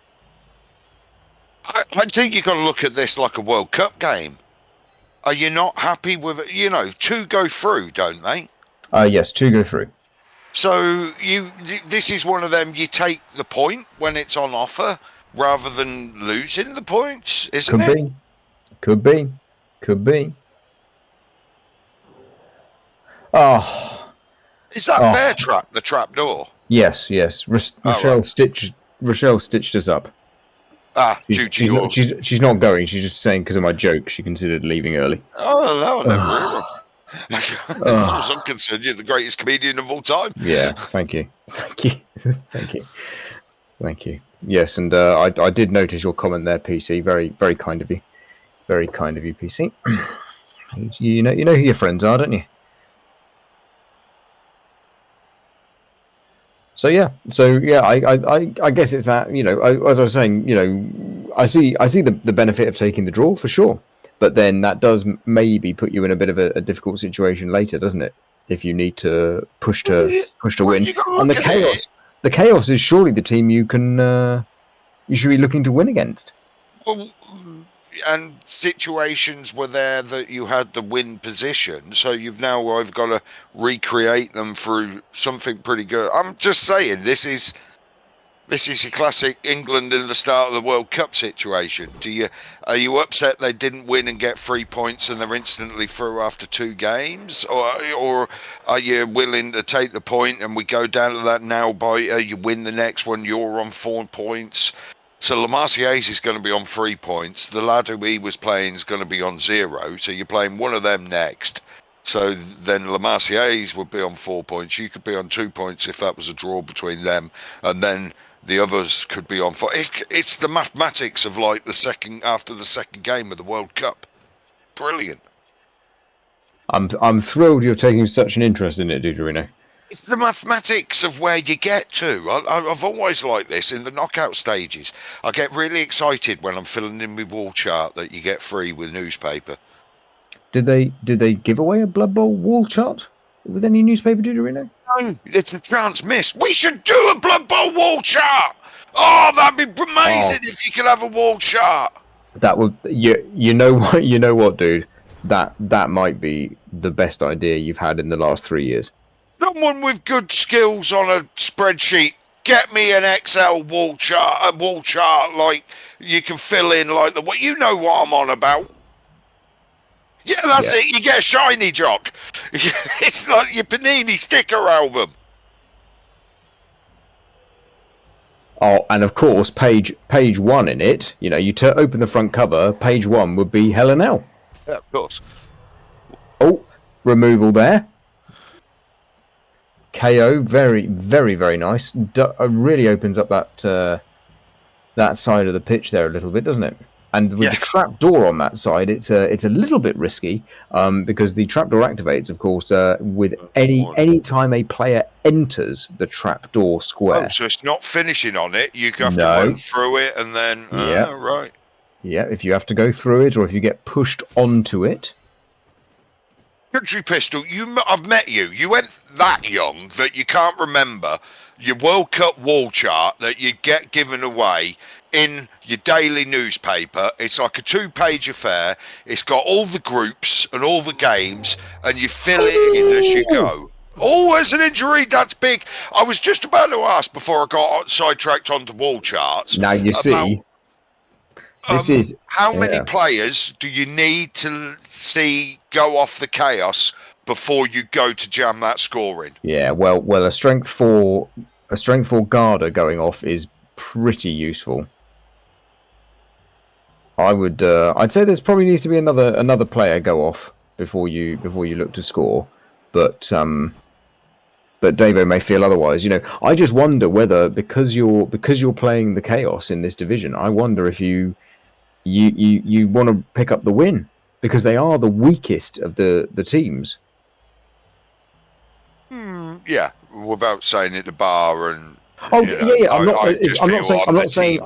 got to look at this like a World Cup game. Are you not happy with it? You know, two go through, don't they? Yes, two go through. So this is one of them. You take the point when it's on offer rather than losing the points, isn't it? Could be. Oh, Is that bear trap the trap door? yes. Rochelle stitched us up. She's not going. She's just saying because of my joke. She considered leaving early. Oh no, I never heard of her. As far as I'm concerned, you're the greatest comedian of all time. Yeah, thank you. Yes, and I did notice your comment there, PC. Very, very kind of you. Very kind of you, PC. You know who your friends are, don't you? So yeah, I guess it's that. As I was saying, I see the benefit of taking the draw for sure. But then that does maybe put you in a bit of a difficult situation later, doesn't it? If you need to push to win, and the chaos is surely the team you should be looking to win against. Well, and situations were there that you had the win position, so I've got to recreate them through something pretty good. I'm just saying, this is your classic England in the start of the World Cup situation. Are you upset they didn't win and get 3 points and they're instantly through after 2 games, or are you willing to take the point and we go down to that nail biter? You win the next one, you're on 4 points. So Lamarciers is going to be on 3 points. The lad who he was playing is going to be on 0. So you're playing one of them next. So then Lamarciers would be on 4 points. You could be on 2 points if that was a draw between them, and then the others could be on 4. It's the mathematics of like after the second game of the World Cup. Brilliant. I'm thrilled you're taking such an interest in it, Duderino. It's the mathematics of where you get to. I've always liked this in the knockout stages. I get really excited when I'm filling in my wall chart that you get free with newspaper. Did they give away a Blood Bowl wall chart with any newspaper, Duderino? No, it's a chance missed. We should do a Blood Bowl wall chart. Oh, that'd be amazing if you could have a wall chart. That would you know what, dude? That might be the best idea you've had in the last 3 years. Someone with good skills on a spreadsheet, get me an Excel wall chart, like you can fill in like you know what I'm on about. Yeah, that's it. You get a shiny jock. It's like your Panini sticker album. Oh, and of course, page 1 in it. You open the front cover. Page 1 would be Hell and L. Yeah, of course. Oh, removal there. KO, very, very, very nice. Really opens up that side of the pitch there a little bit, doesn't it? And with the Yes. trapdoor on that side, it's a little bit risky because the trapdoor activates, of course, with any time a player enters the trapdoor square. Oh, so it's not finishing on it. You have to No. run through it and then. Yeah. Right. Yeah, if you have to go through it or if you get pushed onto it. Country Pistol, I've met you. You went that young that you can't remember your World Cup wall chart that you get given away in your daily newspaper. It's like a 2-page affair. It's got all the groups and all the games, and you fill it in as you go. Oh, as an injury, that's big. I was just about to ask before I got sidetracked onto wall charts. Now you see, this is how many players do you need to see go off the chaos before you go to jam that scoring? Yeah, well, a strength 4 Garda going off is pretty useful. I'd say there's probably needs to be another player go off before you look to score, but Davo may feel otherwise. You know, I just wonder whether because you're playing the chaos in this division, I wonder if you want to pick up the win because they are the weakest of the teams. Yeah, without saying it, the bar and. Oh yeah. I'm not saying.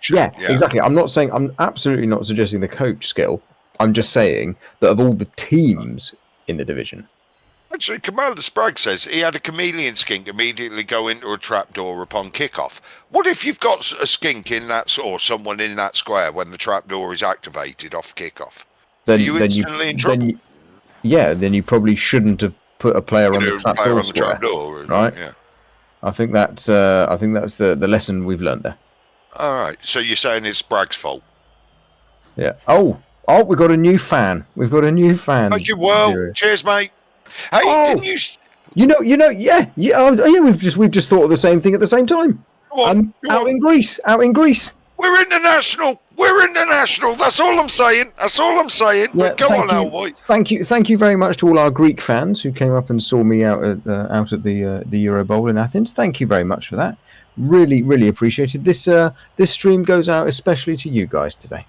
Yeah, exactly. I'm absolutely not suggesting the coach skill. I'm just saying that of all the teams in the division. Actually, Commander Sprague says he had a chameleon skink immediately go into a trapdoor upon kickoff. What if you've got a skink in that or someone in that square when the trapdoor is activated off kickoff? Are you instantly in trouble? Then you probably shouldn't have put a player on the trapdoor, right? Yeah. I think that's the lesson we've learned there. All right. So you're saying it's Sprague's fault? Yeah. Oh, we've got a new fan. Thank you. Well, cheers, mate. Hey, didn't you? Yeah. We've just thought of the same thing at the same time. Out in Greece. We're international. That's all I'm saying. Yeah, but go on, Alboy. Thank you very much to all our Greek fans who came up and saw me out at the Euro Bowl in Athens. Thank you very much for that. Really, really appreciated this. This stream goes out especially to you guys today.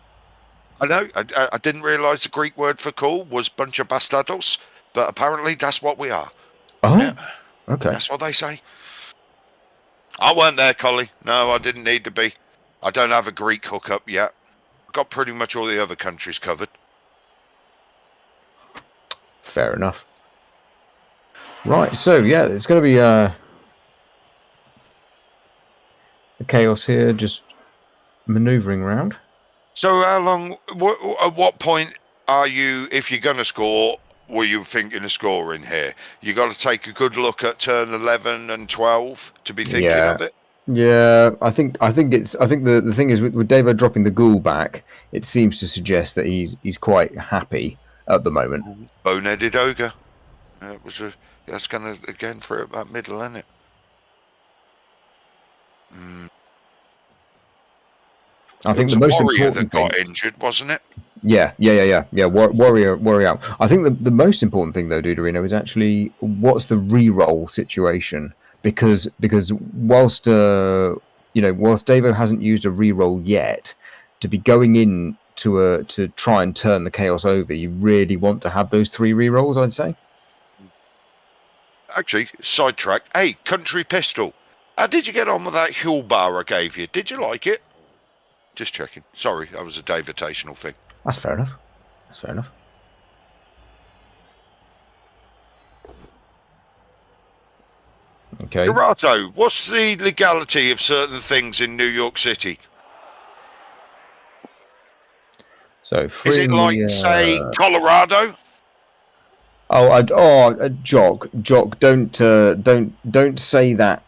I know. I didn't realise the Greek word for cool was bunch of bastardos, but apparently that's what we are. Oh, yeah. Okay. That's what they say. I weren't there, Collie. No, I didn't need to be. I don't have a Greek hookup yet. Got pretty much all the other countries covered. Fair enough. Right, so yeah, it's going to be the chaos here, just manoeuvring around. So how long, at what point are you, if you're going to score, were you thinking of scoring here? You got to take a good look at turn 11 and 12 to be thinking of it? Yeah, I think the thing is with Davo dropping the ghoul back, it seems to suggest that he's quite happy at the moment. Bone-headed ogre. That's going to again throw that middle, isn't it? I think the most important that got injured, wasn't it? Yeah. Warrior out. I think the most important thing though, Duderino, is actually what's the re-roll situation. Because whilst Davo hasn't used a reroll yet, to be going in to try and turn the chaos over, you really want to have those 3 rerolls, I'd say. Actually, sidetrack. Hey, Country Pistol, how did you get on with that Huel bar I gave you? Did you like it? Just checking. Sorry, that was a Davitational thing. That's fair enough. Okay. Garato, what's the legality of certain things in New York City? So is it like, say, Colorado? Jock, don't say that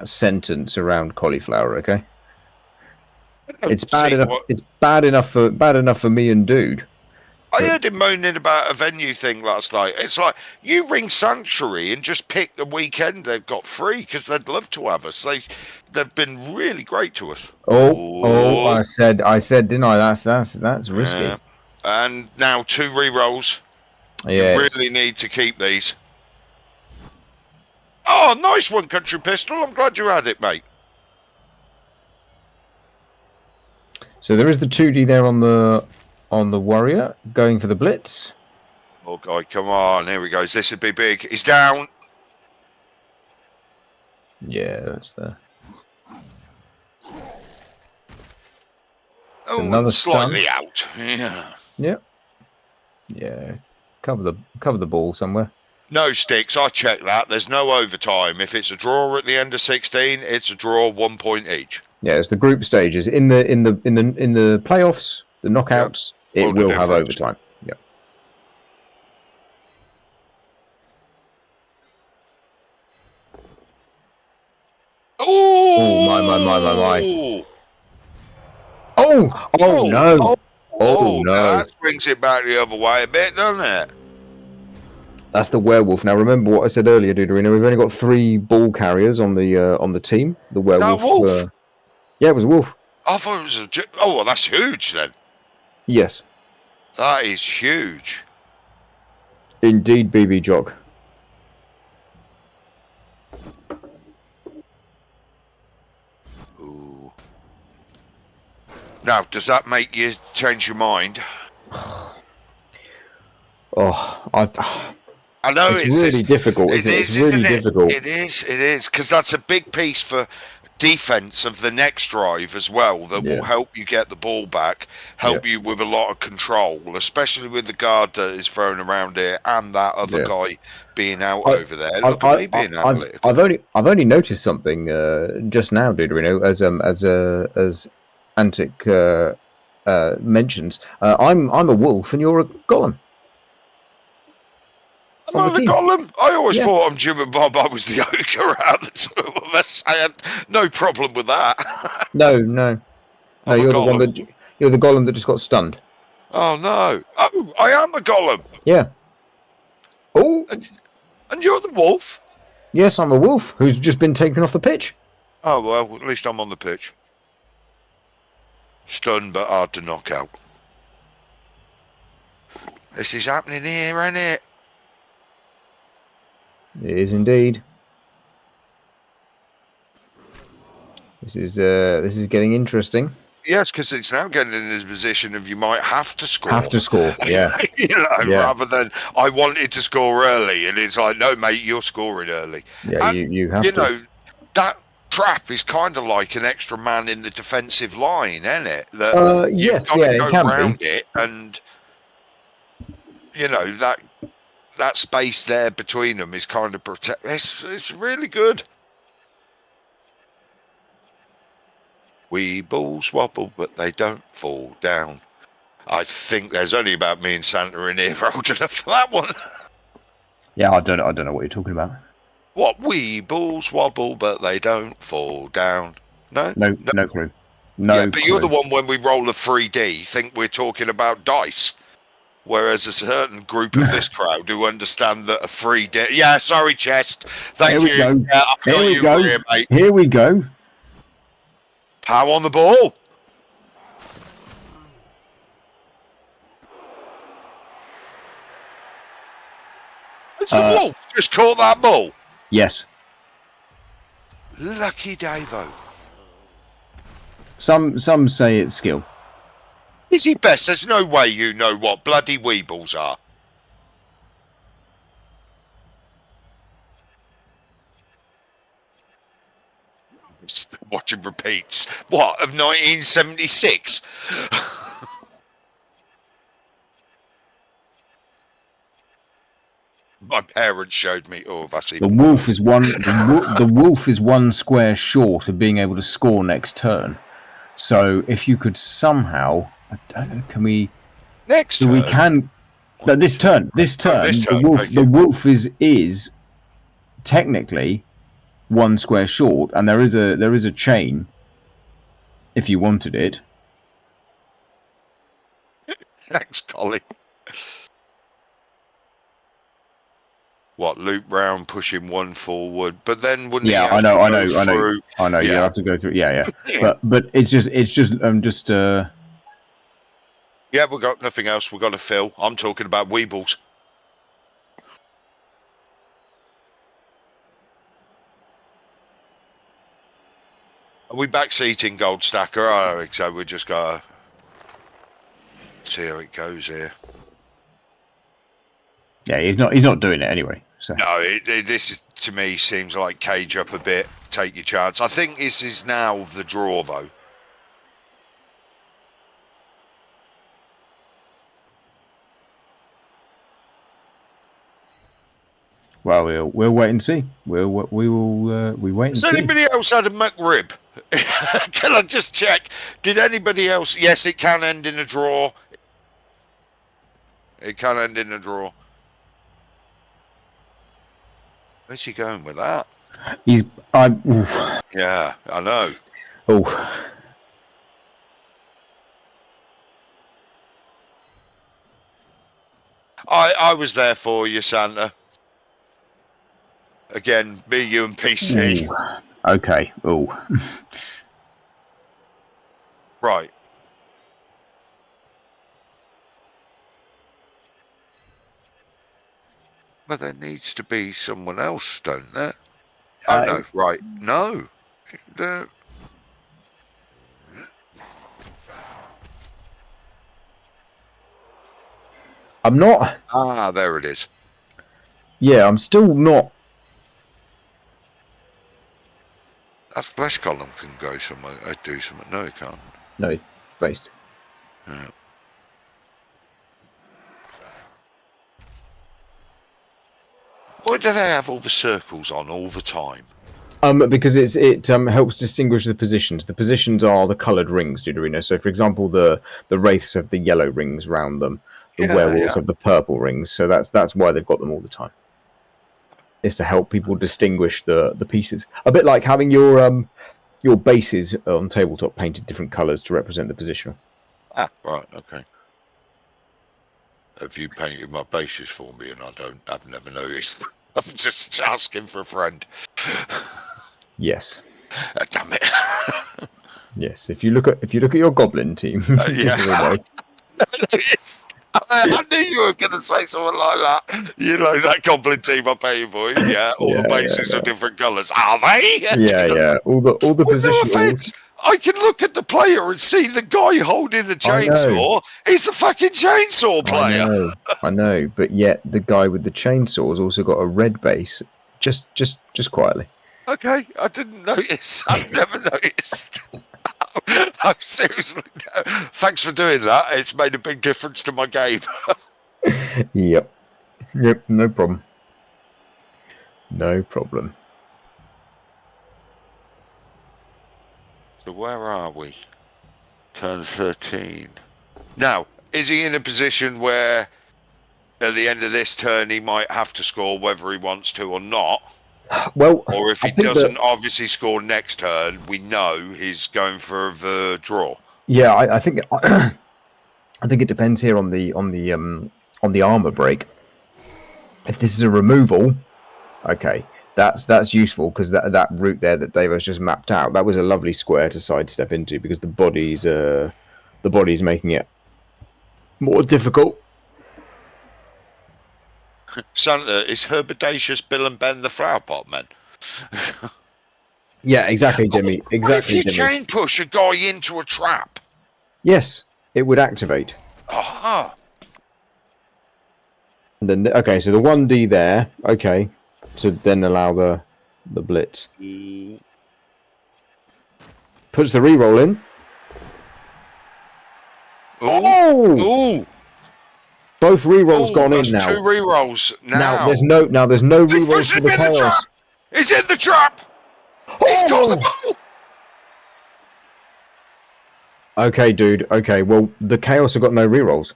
sentence around cauliflower, okay? It's bad enough. It's bad enough for me and Dude. I heard him moaning about a venue thing last night. It's like, you ring Sanctuary and just pick the weekend they've got free because they'd love to have us. They've been really great to us. Oh! I said, didn't I? That's risky. Yeah. And now 2 rerolls. Yeah. You really need to keep these. Oh, nice one, Country Pistol. I'm glad you had it, mate. So there is the 2D there on the warrior going for the blitz. Oh God, come on! Here we go. This would be big. He's down. Yeah, that's the. It's Oh, another and slightly stun. out. Yeah. Yep. Yeah. Cover the ball somewhere. No sticks. I checked that. There's no overtime. If it's a draw at the end of 16, it's a draw, 1 point each. Yeah, it's the group stages. In the playoffs, the knockouts, it World of will have difference. overtime. Yeah. Oh, my. Oh no. Oh no. That brings it back the other way a bit, doesn't it? That's the werewolf. Now remember what I said earlier, Duderino. We've only got 3 ball carriers on the team. The werewolf. wolf? Yeah, it was a wolf. I thought it was a. Oh, well, that's huge then. Yes, That is huge. indeed, BB Jock. Ooh. Now, does that make you change your mind? Oh, I know it's really difficult. Isn't it? It's really difficult. It is, because that's a big piece for defense of the next drive as well that will help you get the ball back, help you with a lot of control, especially with the guard that is thrown around here and that other guy being out over there. Look at me being analytical. I've only noticed something just now, Duderino, as Antic mentions. I'm a wolf and you're a golem. Am I the golem? I always thought I'm Jim and Bob. I was the ogre out of the two of us. I had no problem with that. No, you're the golem that just got stunned. Oh no! Oh, I am the golem. Yeah. Oh. And you're the wolf. Yes, I'm a wolf who's just been taken off the pitch. Oh well, at least I'm on the pitch. Stunned but hard to knock out. This is happening here, isn't it? It is indeed. This is getting interesting. Yes, because it's now getting in this position of you might have to score. Yeah. Rather than I wanted to score early, and it's like, no, mate, you're scoring early. Yeah, and, you have to. You know, that trap is kind of like an extra man in the defensive line, isn't it? That yes, you've got to it go can around be. it, and you know that space there between them is kind of protect. It's really good. Wee balls wobble, but they don't fall down. I think there's only about me and Santa in here old enough for that one. Yeah, I don't know what you're talking about. What? Wee balls wobble, but they don't fall down. No clue. No, yeah, but you're the one when we roll a 3D think we're talking about dice. Whereas a certain group of this crowd who understand that a 3D... Yeah, sorry, Chest. Thank you. Go. Yeah, I've got you here, mate. Here we go. Power on the ball. It's the wolf just caught that ball. Yes. Lucky Davo. Some say it's skill. Is he best? There's no way you know what bloody weebles are. Watching repeats. What, of 1976? My parents showed me. Oh, that's even The wolf is one. The wolf is one square short of being able to score next turn. So if you could somehow, I don't know, can we? Next so turn. we can. But this turn, the wolf is technically one square short, and there is a chain. If you wanted it. Thanks, Colin. What, loop round, pushing one forward, but then wouldn't he have I to know. Yeah. You have to go through. Yeah. But it's just Yeah, we've got nothing else. We've got to fill. I'm talking about weebles. we backseating Gold Stacker? I don't think so. We just gotta see how it goes here. Yeah, he's not doing it anyway. So No, this is, to me seems like cage up a bit. Take your chance. I think this is now the draw, though. well, we'll wait and see. We wait and Has see. anybody else had a McRib? Can I just check? Did anybody else? Yes, it can end in a draw. It can end in a draw. Where's he going with that? Yeah, I know. Oh, I was there for you, Santa. Again, me, you, and PC. okay. Oh, Right. But there needs to be someone else, don't there? Oh, no. Right. No. I'm not. Ah, there it is. Yeah, I'm still not. That flesh column can go somewhere. Do something. No, it can't. No, based. Yeah. Why do they have all the circles on all the time? Because it helps distinguish the positions. The positions are the coloured rings, Deuterino. So, for example, the wraiths have the yellow rings round them. The werewolves have the purple rings. So that's why they've got them all the time. Is to help people distinguish the pieces. A bit like having your bases on tabletop painted different colours to represent the position. Ah, right, okay. Have you painted my bases for me and I've never noticed? I'm just asking for a friend. Yes. Damn it. Yes. If you look at your goblin team, yeah. I knew you were going to say something like that. You know that goblin team I pay you for. Yeah, all the bases are different colours. Are they? Yeah. All the With no positions. offence, I can look at the player and see the guy holding the chainsaw. He's the fucking chainsaw player. I know, but yet the guy with the chainsaw has also got a red base. Just quietly. Okay, I didn't notice. I've never noticed. I'm seriously. Thanks for doing that. It's made a big difference to my game. Yep. No problem. No problem. So where are we? Turn 13. Now, is he in a position where at the end of this turn he might have to score whether he wants to or not? Well, Or if he doesn't obviously score next turn, we know he's going for the draw. Yeah, I think I think it depends here on the armor break. If this is a removal, okay, that's useful because that route there that Dave has just mapped out, that was a lovely square to sidestep into because the body's making it more difficult. Santa, is Herbidaceous Bill and Ben the flower pot men? Yeah, exactly, Jimmy. Exactly. What if you chain push a guy into a trap? Yes, it would activate. Aha. And then okay, so the 1D there, okay, to then allow the blitz. Puts the reroll in. Ooh. Both rerolls gone in now. 2 rerolls now. There's no rerolls for the chaos. He's in the trap. He's got the ball. Okay, dude. Okay, well, the chaos have got no rerolls.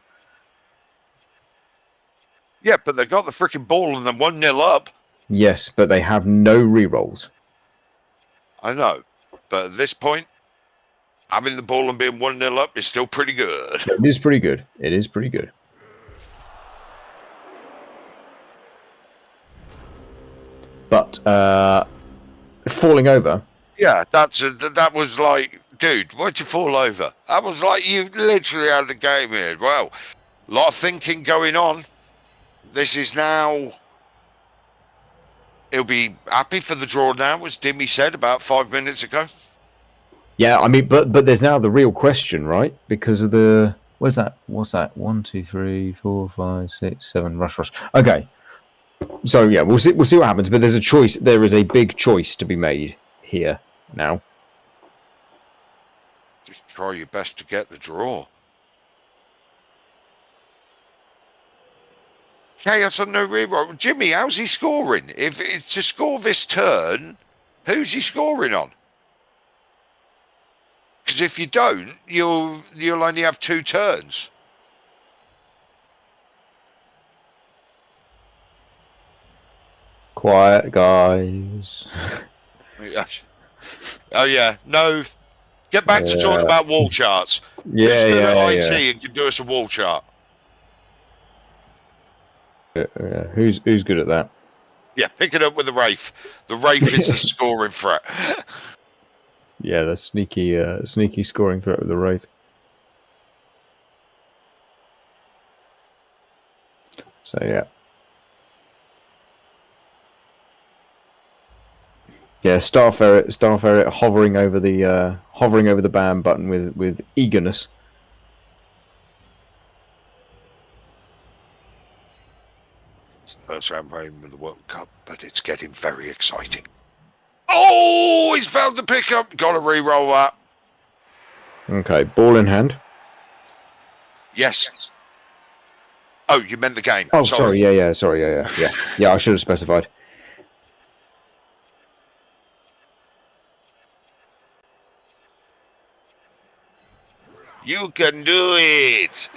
Yeah, but they got the freaking ball and then 1-0 up. Yes, but they have no rerolls. I know, but at this point, having the ball and being 1-0 up is still pretty good. It is pretty good. It is pretty good. But falling over. Yeah, that was like, dude, why'd you fall over? That was like you literally had the game here. Well, a lot of thinking going on. This is now. He'll be happy for the draw now, as Dimmy said about 5 minutes ago. Yeah, I mean, but there's now the real question, right? Because of the what's that? 1, 2, 3, 4, 5, 6, 7. Rush. Okay, so yeah, we'll see. We'll see what happens. But there's a choice. There is a big choice to be made here now. Just try your best to get the draw. Chaos on no reroll. Jimmy, how's he scoring? If it's to score this turn, who's he scoring on? Because if you don't, you'll only have 2 turns. Quiet, guys. Oh yeah, no. Get back to talking about wall charts. Yeah, Who's good at IT yeah. and can do us a wall chart? Who's good at that? Yeah, pick it up with the Wraith. The Wraith is the scoring threat. Yeah, the sneaky scoring threat with the Wraith. So yeah. Yeah, Star Ferret hovering over the ban button with eagerness. It's the first round game of the World Cup, but it's getting very exciting. Oh, he's found the pickup. Got to re-roll that. Okay, ball in hand. Yes. Oh, you meant the game. Oh, sorry. Yeah. Sorry. Yeah. I should have specified. You can do it.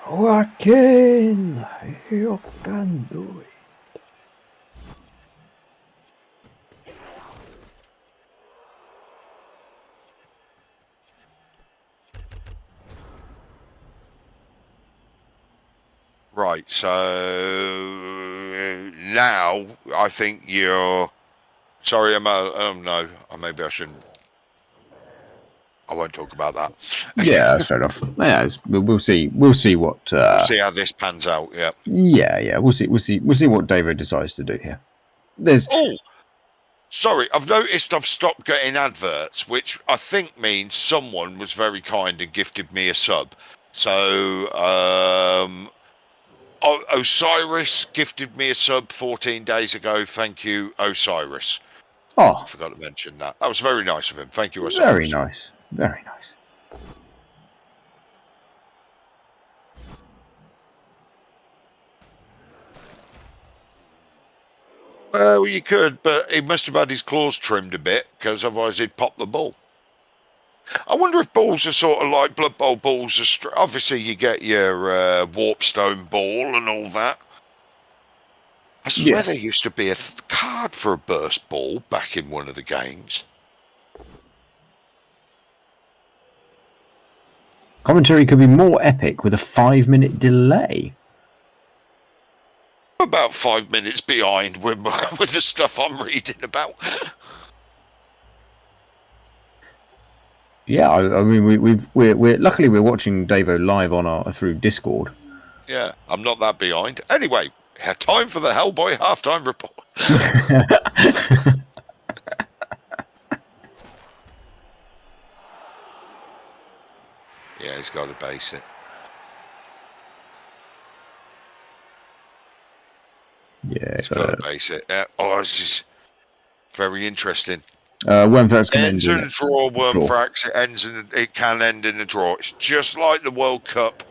Joaquin, you can do it. Right, so now I think you're... Sorry, no, maybe I shouldn't. I won't talk about that. Yeah, that's fair enough. Yeah, we'll see. We'll see what. We'll see how this pans out. Yeah. Yeah. We'll see what David decides to do here. Oh, sorry. I've noticed I've stopped getting adverts, which I think means someone was very kind and gifted me a sub. So, Osiris gifted me a sub 14 days ago. Thank you, Osiris. Oh, I forgot to mention that. That was very nice of him. Thank you, Osiris. Very nice. Very nice. Well, you could, but he must have had his claws trimmed a bit, because otherwise he'd pop the ball. I wonder if balls are sort of like Blood Bowl balls. Obviously, you get your Warpstone ball and all that. I swear there used to be a card for a burst ball back in one of the games. Commentary could be more epic with a 5-minute delay. About 5 minutes behind with the stuff I'm reading about. Yeah, I mean, we're luckily we're watching Davo live through Discord. Yeah, I'm not that behind. Anyway, time for the Hellboy halftime report. Yeah, he's got to base it. Yeah, he's got to base it. Yeah. Oh, this is very interesting. Wormthrax can ends in a draw. Wormthrax it can end in a draw. It's just like the World Cup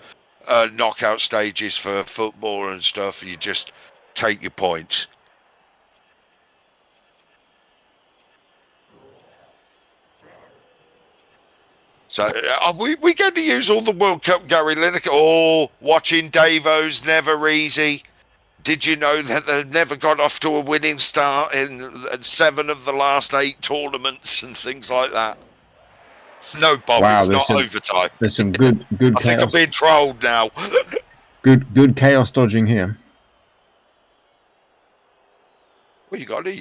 knockout stages for football and stuff. You just take your points. So we get to use all the World Cup Gary Lineker. Oh, watching Davo's never easy. Did you know that they've never got off to a winning start in 7 of the last 8 tournaments and things like that? No, Bob, it's not overtime. There's some good I chaos. think I'm being trolled now. good chaos dodging here. Well, you got a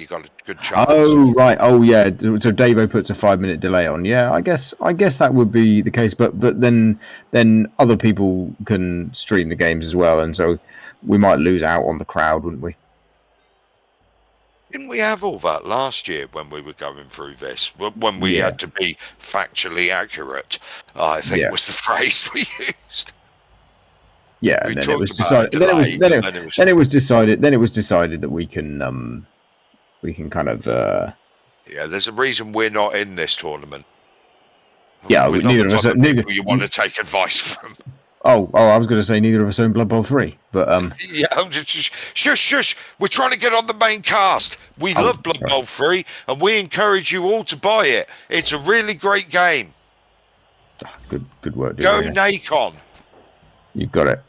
good chance. Oh right. Oh yeah. So Davo puts a 5-minute delay on. Yeah, I guess that would be the case. But then other people can stream the games as well, and so we might lose out on the crowd, wouldn't we? Didn't we have all that last year when we were going through this? When we Yeah. had to be factually accurate, I think Yeah. was the phrase we used. Yeah, We and then it talked was about a decided. Then it was delay, then but it, then it was then it was decided. Then it was decided that we can kind of yeah. There's a reason we're not in this tournament. yeah. We're not Neither the of us. type of Neither. people you want to take advice from. Oh, I was going to say neither of us own Blood Bowl 3, but Yeah, shush. We're trying to get on the main cast. We Oh, love Blood right. Bowl 3, and we encourage you all to buy it. It's a really great game. good work, dude. Go Yeah. Nacon. You got it.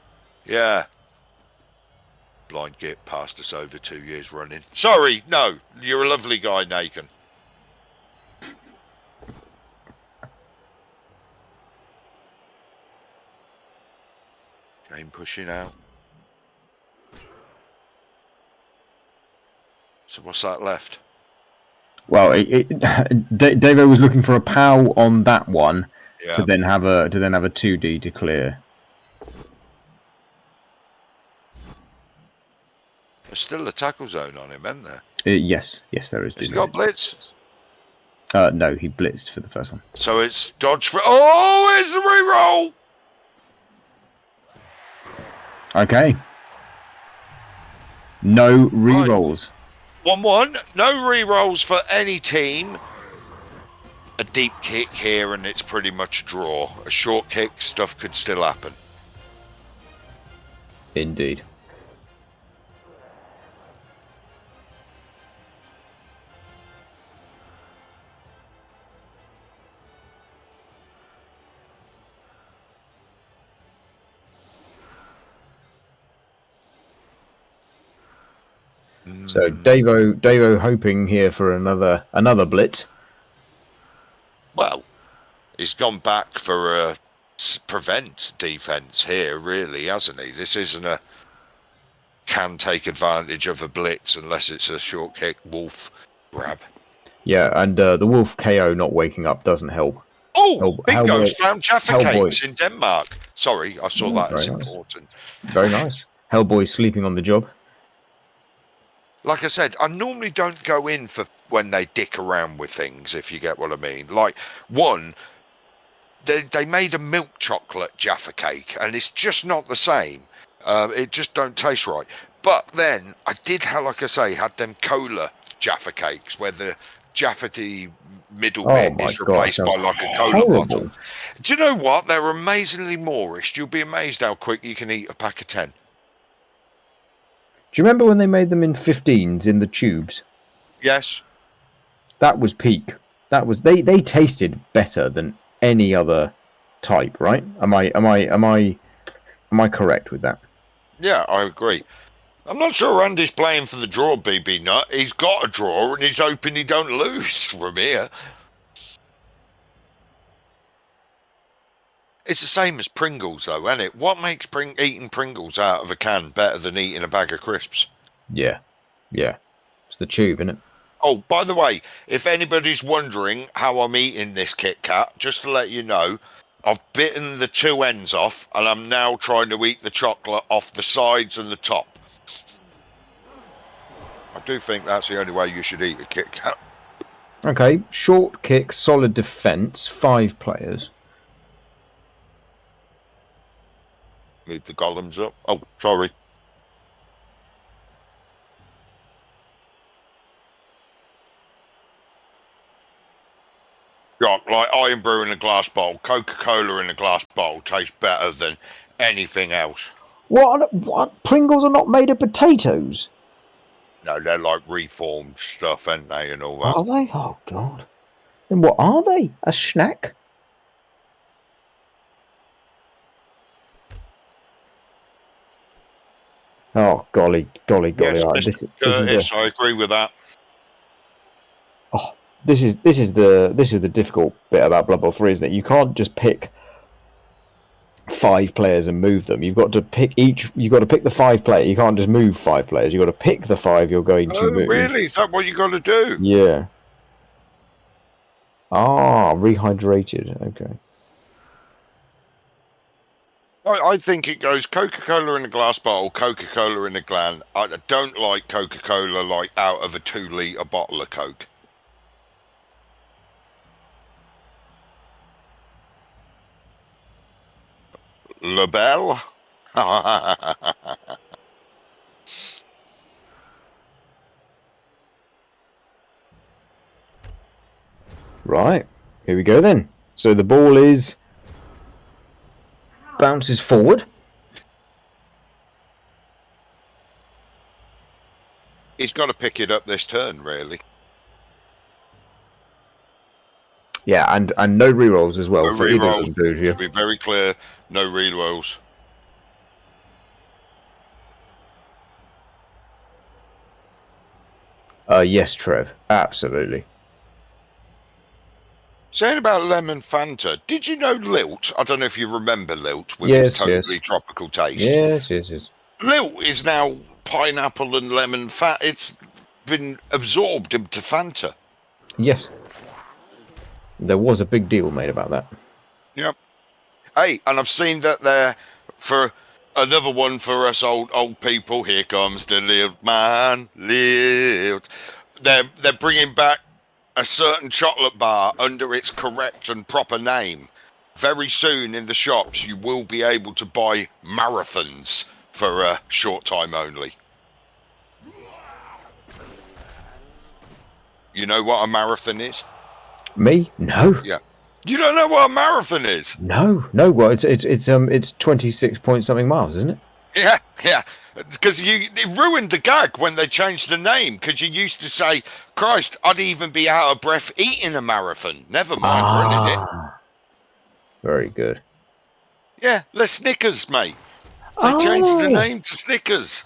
Yeah. Blind Git passed us over 2 years running. Sorry, no, you're a lovely guy, Nacon. Jane pushing out. So what's that left? Well, Davo was looking for a POW on that one Yeah. to then have a 2D to clear. There's still a tackle zone on him, isn't there? Yes, there is. Has he got blitz? No, he blitzed for the first one. So it's dodge for. Oh, here's the reroll. Okay. No rerolls. 1-1. No rerolls for any team. A deep kick here, and it's pretty much a draw. A short kick, stuff could still happen. Indeed. So Davo hoping here for another blitz. Well, he's gone back for a prevent defense here, really, hasn't he? This isn't a can take advantage of a blitz unless it's a short kick wolf grab. Yeah, and the Wolf KO not waking up doesn't help. Oh, Bingo's Hellboy- found Jaffa Hellboy. cakes in Denmark. Sorry, I saw that as very nice. important. Very nice. Hellboy sleeping on the job. Like I said, I normally don't go in for when they dick around with things, if you get what I mean. Like, one, they made a milk chocolate Jaffa cake, and it's just not the same. It just don't taste right. But then I did, like I say, had them cola Jaffa cakes where the Jaffa-y middle bit my is God, replaced by sounds like a cola horrible. bottle. Do you know what? They're amazingly Moorish. You'll be amazed how quick you can eat a pack of 10. Do you remember when they made them in 15s in the tubes? Yes. That was peak. That was they tasted better than any other type, right? Am I correct with that? Yeah, I agree. I'm not sure Andy's playing for the draw, BB Nut. He's got a draw, and he's hoping he don't lose from here. It's the same as Pringles, though, isn't it? What makes eating Pringles out of a can better than eating a bag of crisps? Yeah. It's the tube, isn't it? Oh, by the way, if anybody's wondering how I'm eating this Kit Kat, just to let you know, I've bitten the two ends off, and I'm now trying to eat the chocolate off the sides and the top. I do think that's the only way you should eat a Kit Kat. Okay, short kick, solid defense, 5 players. Leave the golems up. Oh, sorry. Like iron brew in a glass bowl, Coca-Cola in a glass bowl tastes better than anything else. What? Pringles are not made of potatoes? No, they're like reformed stuff, aren't they, and all that. Are they? Oh, God. Then what are they? A snack? Oh, golly. Yes, Right, Mr. Curtis, I agree with that. This is the difficult bit about Blood Bowl 3, isn't it? You can't just pick 5 players and move them. You've got to pick the 5 player. You can't just move 5 players. You've got to pick the 5 you're going to move. Really? Is that what you got to do? Yeah. Rehydrated. Okay. I think it goes Coca-Cola in a glass bottle, Coca-Cola in a glen. I don't like Coca-Cola like out of a 2-litre bottle of Coke. Labelle? Right. Here we go then. So the ball is bounces forward. He's got to pick it up this turn, really. Yeah, and no rerolls as well No for either of rerolls. them, do you? To be very clear, no rerolls. Yes, Trev. Absolutely. Saying about lemon Fanta, did you know Lilt? I don't know if you remember Lilt with Yes, its totally yes. tropical taste. Yes. Lilt is now pineapple and lemon fat. It's been absorbed into Fanta. Yes. There was a big deal made about that. Yep. Hey, and I've seen that there for another one for us old people. Here comes the Lilt man, Lilt. They're bringing back a certain chocolate bar under its correct and proper name. Very soon in the shops, you will be able to buy marathons for a short time only. You know what a marathon is? Me? No. Yeah. You don't know what a marathon is? No. Well, it's 26 point something miles, isn't it? Yeah. Because it ruined the gag when they changed the name. Because you used to say, "Christ, I'd even be out of breath eating a marathon. Never mind running it." Very good. Yeah, the Snickers, mate. They changed the name to Snickers.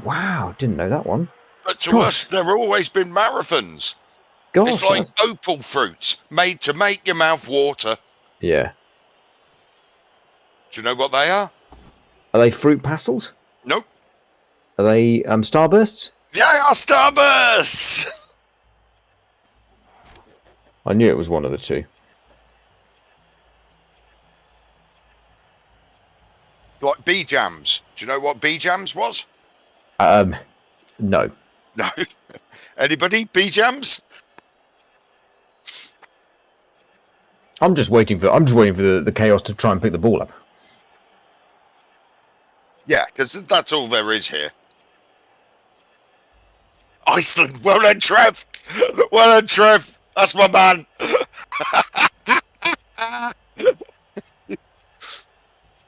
Wow, didn't know that one. But to us, there have always been marathons. Gosh, It's like opal fruits made to make your mouth water. yeah. Do you know what they are? Are they fruit pastels? Nope. Are they starbursts? They are Starbursts! I knew it was one of the two. Like B-Jams. Do you know what B-Jams was? No. No. Anybody? B-Jams? I'm just waiting for the chaos to try and pick the ball up. Yeah, because that's all there is here. Iceland. Well done, Trev. Well done, Trev. That's my man.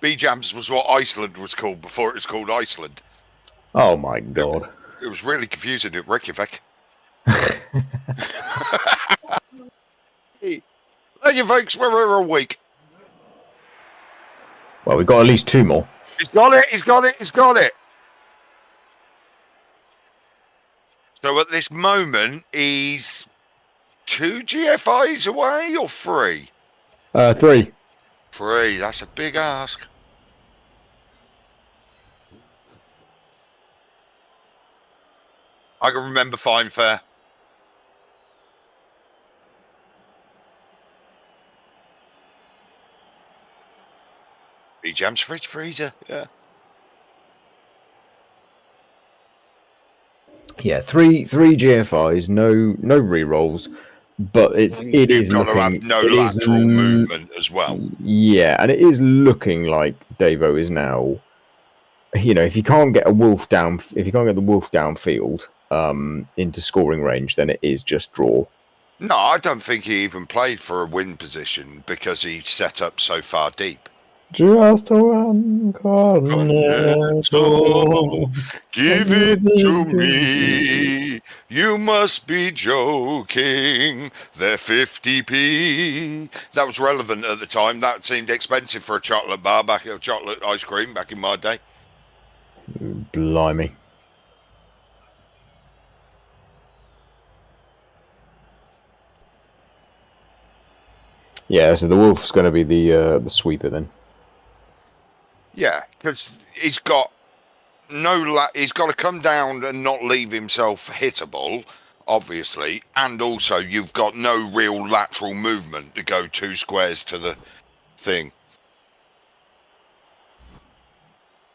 B-Jams was what Iceland was called before it was called Iceland. Oh my god. It was really confusing at Reykjavik. Thank you, folks. We're here all week. Well, we've got at least two more. He's got it. So at this moment, he's 2 GFIs away or 3? 3. 3, that's a big ask. I can remember Fine Fair. B-Jams Fridge Freezer, yeah. Yeah, three GFIs, no rerolls, but it is You've got to looking have no lateral movement as well. Yeah, and it is looking like Davo is now. You know, if you can't get the wolf downfield into scoring range, then it is just draw. No, I don't think he even played for a win position because he set up so far deep. Just one cornetto, give it to me. You must be joking. They're 50p. That was relevant at the time. That seemed expensive for a chocolate bar chocolate ice cream back in my day. Blimey. Yeah, so the wolf's going to be the sweeper then. Yeah, because he's got he's got to come down and not leave himself hittable, obviously, and also you've got no real lateral movement to go 2 squares to the thing.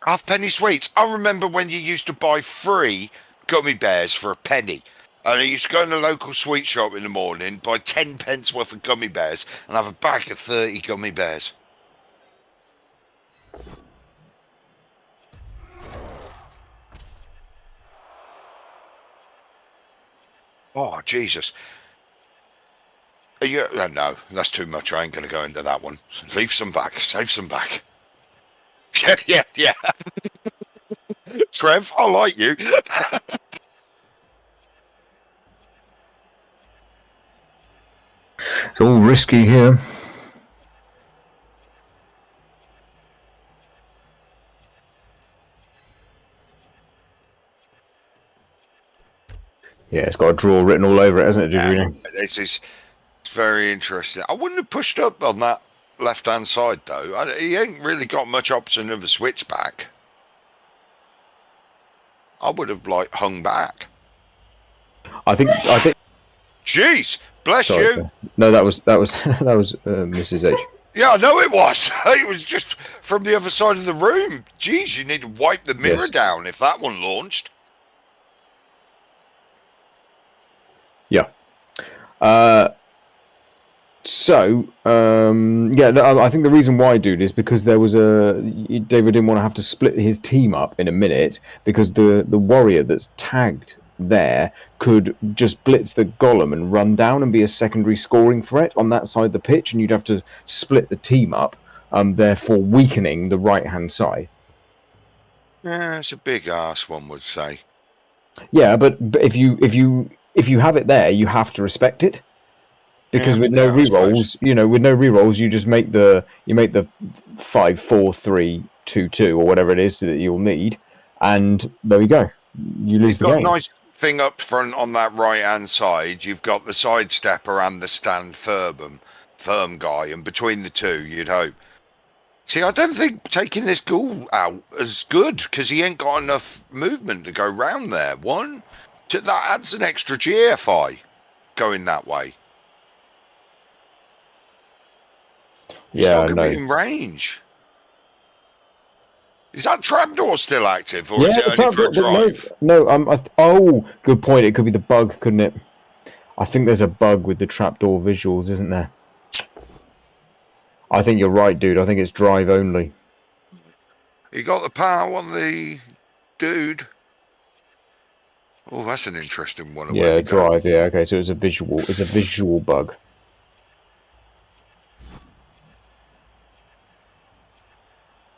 Halfpenny sweets. I remember when you used to buy 3 gummy bears for a penny. And I used to go in the local sweet shop in the morning, buy 10 pence worth of gummy bears, and have a bag of 30 gummy bears. Oh, Jesus. No, that's too much. I ain't going to go into that one. Leave some back. Save some back. Yeah. Trev, I like you. It's all risky here. Yeah, it's got a draw written all over it, hasn't it, Julian? It's very interesting. I wouldn't have pushed up on that left-hand side, though. He ain't really got much option of a switchback. I would have, hung back. I think. Jeez, bless Sorry, you. sir. No, that was Mrs. H. Yeah, I know it was. It was just from the other side of the room. Jeez, you need to wipe the mirror down if that one launched. Yeah. I think the reason why, dude, is because David didn't want to have to split his team up in a minute because the warrior that's tagged there could just blitz the golem and run down and be a secondary scoring threat on that side of the pitch, and you'd have to split the team up, therefore weakening the right-hand side. Yeah, it's a big ass, one would say. Yeah, but if you have it there, you have to respect it. Because with no rerolls, you just make the 5-4-3-2-2 or whatever it is that you'll need, and there we go. You lose the game. Nice thing up front on that right hand side. You've got the sidestepper and the stand firm guy, and between the two, you'd hope. See, I don't think taking this ghoul out is good because he ain't got enough movement to go round there. That adds an extra GFI going that way. He's not going to be in range. Is that trapdoor still active, or is it only for a drive? No, good point. It could be the bug, couldn't it? I think there's a bug with the trapdoor visuals, isn't there? I think you're right, dude. I think it's drive only. You got the power on the dude. Oh, that's an interesting one. Yeah, drive. Yeah, okay. So it's a visual bug.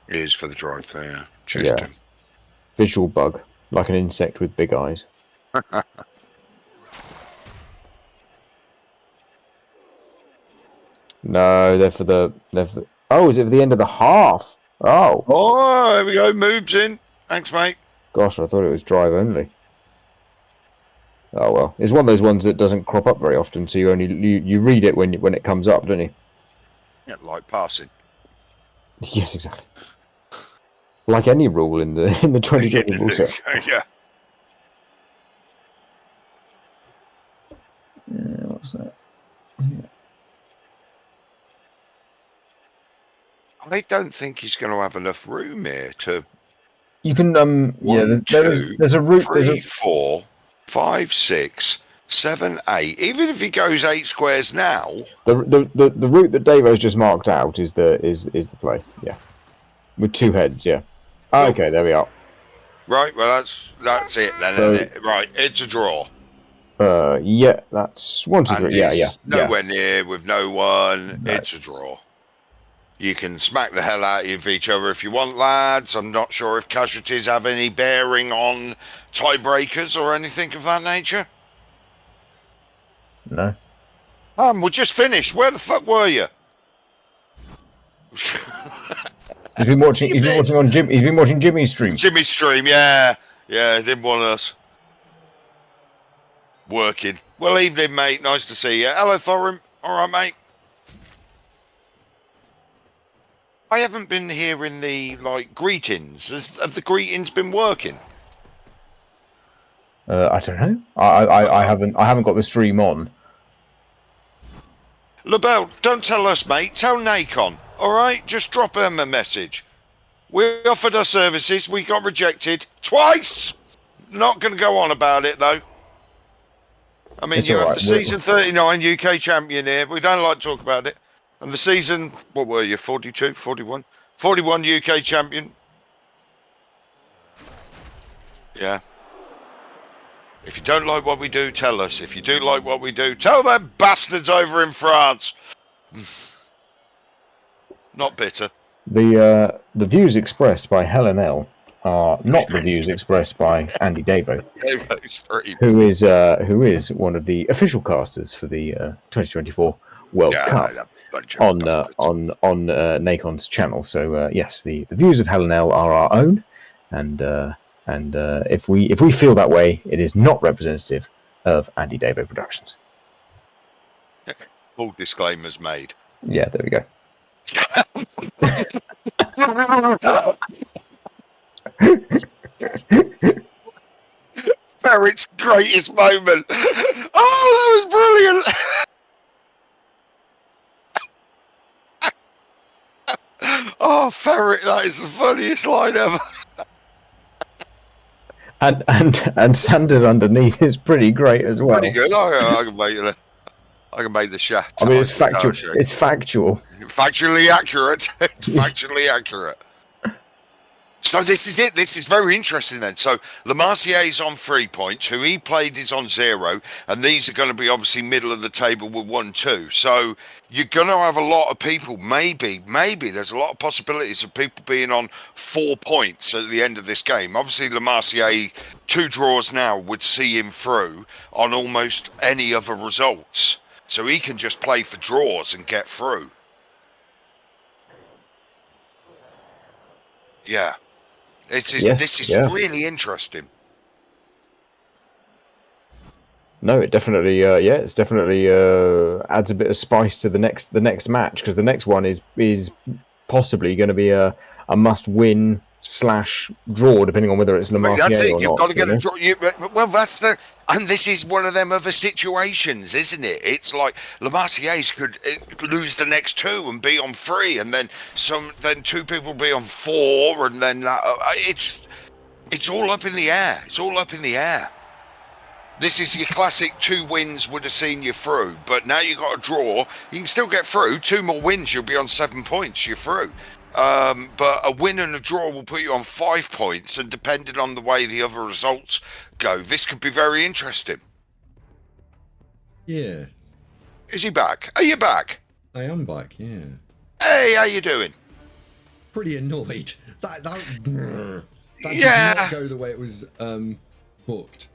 It is for the drive there. Yeah. Visual bug, like an insect with big eyes. No, they're for the. Oh, is it for the end of the half? Oh, there we go. Moves in. Thanks, mate. Gosh, I thought it was drive only. Oh well, it's one of those ones that doesn't crop up very often, so you read it when it comes up, don't you? Yeah, like passing. Yes, exactly. Like any rule in the 2020 rule set. Yeah. What's that? I don't think he's going to have enough room here to. You can there's a route. 3, 4, 5, 6, 7, 8. Even if he goes 8 squares now, the route that Davo's just marked out is the play. Yeah, with 2 heads. Yeah. Oh, okay, there we are. Right. Well, that's it then. Isn't it? Right. It's a draw. Yeah, that's 1, 2, 3. Yeah. Nowhere near with no one. No. It's a draw. You can smack the hell out of each other if you want, lads. I'm not sure if casualties have any bearing on tiebreakers or anything of that nature. No. We're just finished. Where the fuck were you? He's been watching Jimmy's stream. Jimmy's stream, yeah. Yeah, didn't want us working. Well, evening, mate. Nice to see you. Hello, Thorin. All right, mate. I haven't been hearing the greetings. Have the greetings been working? I don't know. I haven't got the stream on. LaBelle, don't tell us, mate. Tell Nacon. All right, just drop him a message. We offered our services. We got rejected twice. Not going to go on about it though. I mean, It's you all have right. the season 39 UK champion here. We don't like to talk about it. And the season, what were you, 42, 41? 41 UK champion. Yeah. If you don't like what we do, tell us. If you do like what we do, tell them bastards over in France. Not bitter. The views expressed by Helen L are not the views expressed by Andy Davo, who is one of the official casters for the 2024 World Cup on Nakon's channel. So yes, the views of Helen L are our own, and if we feel that way, it is not representative of Andy Davo Productions. All disclaimers made. Yeah, there we go. Ferret's greatest moment. Oh, that was brilliant. Oh, Ferret, that is the funniest line ever. And Sanders underneath is pretty great as well. Pretty good. I can make the shot. I mean, it's factual. It's factual. Factually accurate. It's factually accurate. So this is it. This is very interesting then. So Lamarcier is on 3 points. Who he played is on 0. And these are going to be obviously middle of the table with 1-2. So you're going to have a lot of people. Maybe there's a lot of possibilities of people being on 4 points at the end of this game. Obviously Lamarcier, 2 draws now would see him through on almost any other results. So he can just play for draws and get through. Yeah. This is really interesting. No, it definitely, it's definitely adds a bit of spice to the next match, because the next one is possibly going to be a must-win / draw, depending on whether it's Lamarcier that's it. or You've not. got to get a draw. Well, that's the, and this is one of them other situations, isn't it? It's like Lamarcier could lose the next 2 and be on 3, and then 2 people be on 4, and then it's all up in the air. It's all up in the air. This is your classic 2 wins would have seen you through, but now you got a draw. You can still get through. 2 more wins, you'll be on 7 points. You're through. But a win and a draw will put you on 5 points, and depending on the way the other results go, this could be very interesting. Yeah. Is he back? Are you back? I am back, yeah. Hey, how you doing? Pretty annoyed. That Yeah. did not go the way it was booked.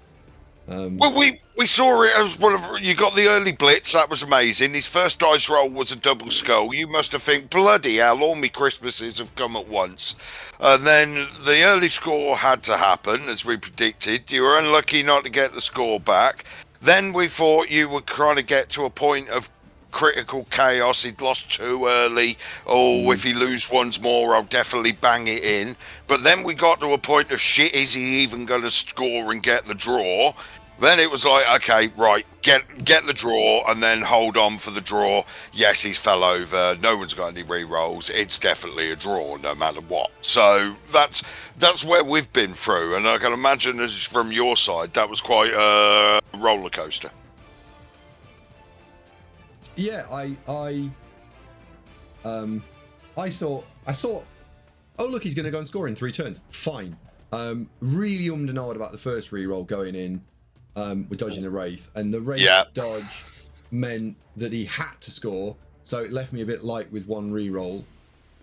Well, we saw it as one of, you got the early blitz, that was amazing. His first dice roll was a double skull. You must have think, bloody hell, all my Christmases have come at once. And then the early score had to happen, as we predicted. You were unlucky not to get the score back. Then we thought you were trying to get to a point of critical chaos. He'd lost 2 early. If he lose ones more, I'll definitely bang it in. But then we got to a point of shit, is he even going to score and get the draw? Then it was like, okay, right, get the draw and then hold on for the draw. Yes, he's fell over. No one's got any re-rolls. It's definitely a draw no matter what. So that's where we've been through. And I can imagine as from your side, that was quite a roller coaster. Yeah, I thought, oh look, he's going to go and score in 3 turns. Fine. Really ummed and ahed about the first reroll going in with dodging the Wraith, and the Wraith dodge meant that he had to score, so it left me a bit light with 1 reroll.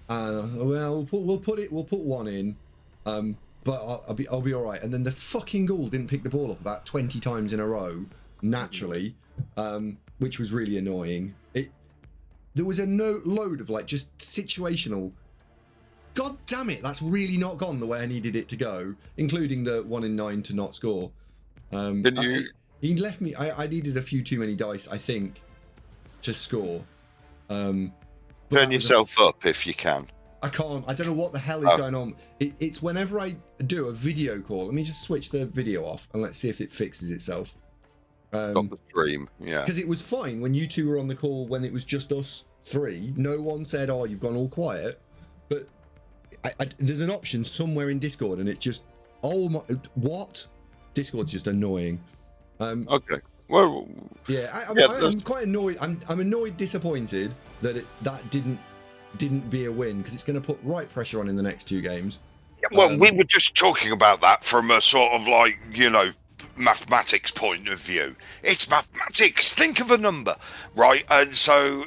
Well, we'll put 1 in, but I'll be all right. And then the fucking ghoul didn't pick the ball up about 20 times in a row, naturally. Which was really annoying. There was a load of like just situational. God damn it, that's really not gone the way I needed it to go, including the 1 in 9 to not score. He left me. I needed a few too many dice, I think, to score. Turn yourself up if you can. I can't. I don't know what the hell is going on. It's whenever I do a video call. Let me just switch the video off and let's see if it fixes itself. Got the stream, yeah. Because it was fine when you 2 were on the call when it was just us 3. No one said, "Oh, you've gone all quiet." But there's an option somewhere in Discord, and it's just, oh my, what? Discord's just annoying. Okay. Well, yeah, I'm quite annoyed. I'm annoyed, disappointed that that didn't be a win, because it's going to put right pressure on in the next 2 games. Well, we were just talking about that from a sort of like, mathematics point of view. It's mathematics. Think of a number, right? And so,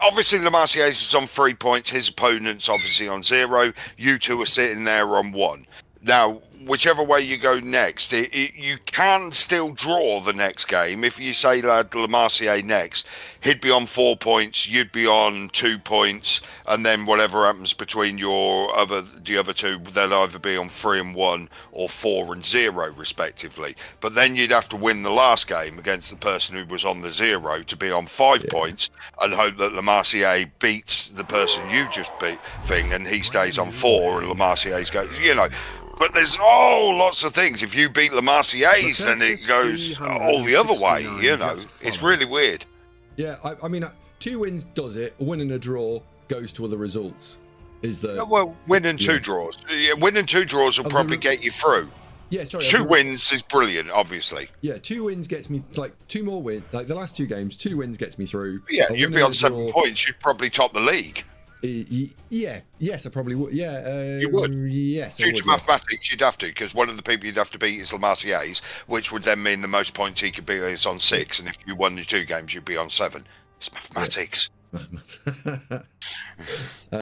obviously, Lamarcius is on 3 points. His opponent's obviously on 0. You two are sitting there on 1. Now, whichever way you go next, you can still draw the next game. If you say Lamarcier next, he'd be on 4 points, you'd be on 2 points, and then whatever happens between the other two, they'll either be on 3 and 1 or 4 and 0 respectively. But then you'd have to win the last game against the person who was on the 0 to be on 5 points, and hope that Lamarcier beats the person you just beat and he stays on 4, and Lamarcier's goes, But there's lots of things. If you beat Lamarciers, then it goes all the other way, It's really weird. Yeah, I mean, 2 wins does it. A win and a draw goes to other results. Win and 2 draws. Yeah, win and 2 draws will probably get you through. Yeah, sorry. 2 wins is brilliant, obviously. Yeah, 2 wins gets me, 2 more wins. Like the last 2 games, 2 wins gets me through. Yeah, you'd be on 7 points. You'd probably top the league. Yes, I probably would. Yeah, you would. Yes, due to mathematics, you'd have to, because one of the people you'd have to beat is Lamarciers, which would then mean the most points he could beat is on 6, and if you won the 2 games, you'd be on 7. It's mathematics. Yeah.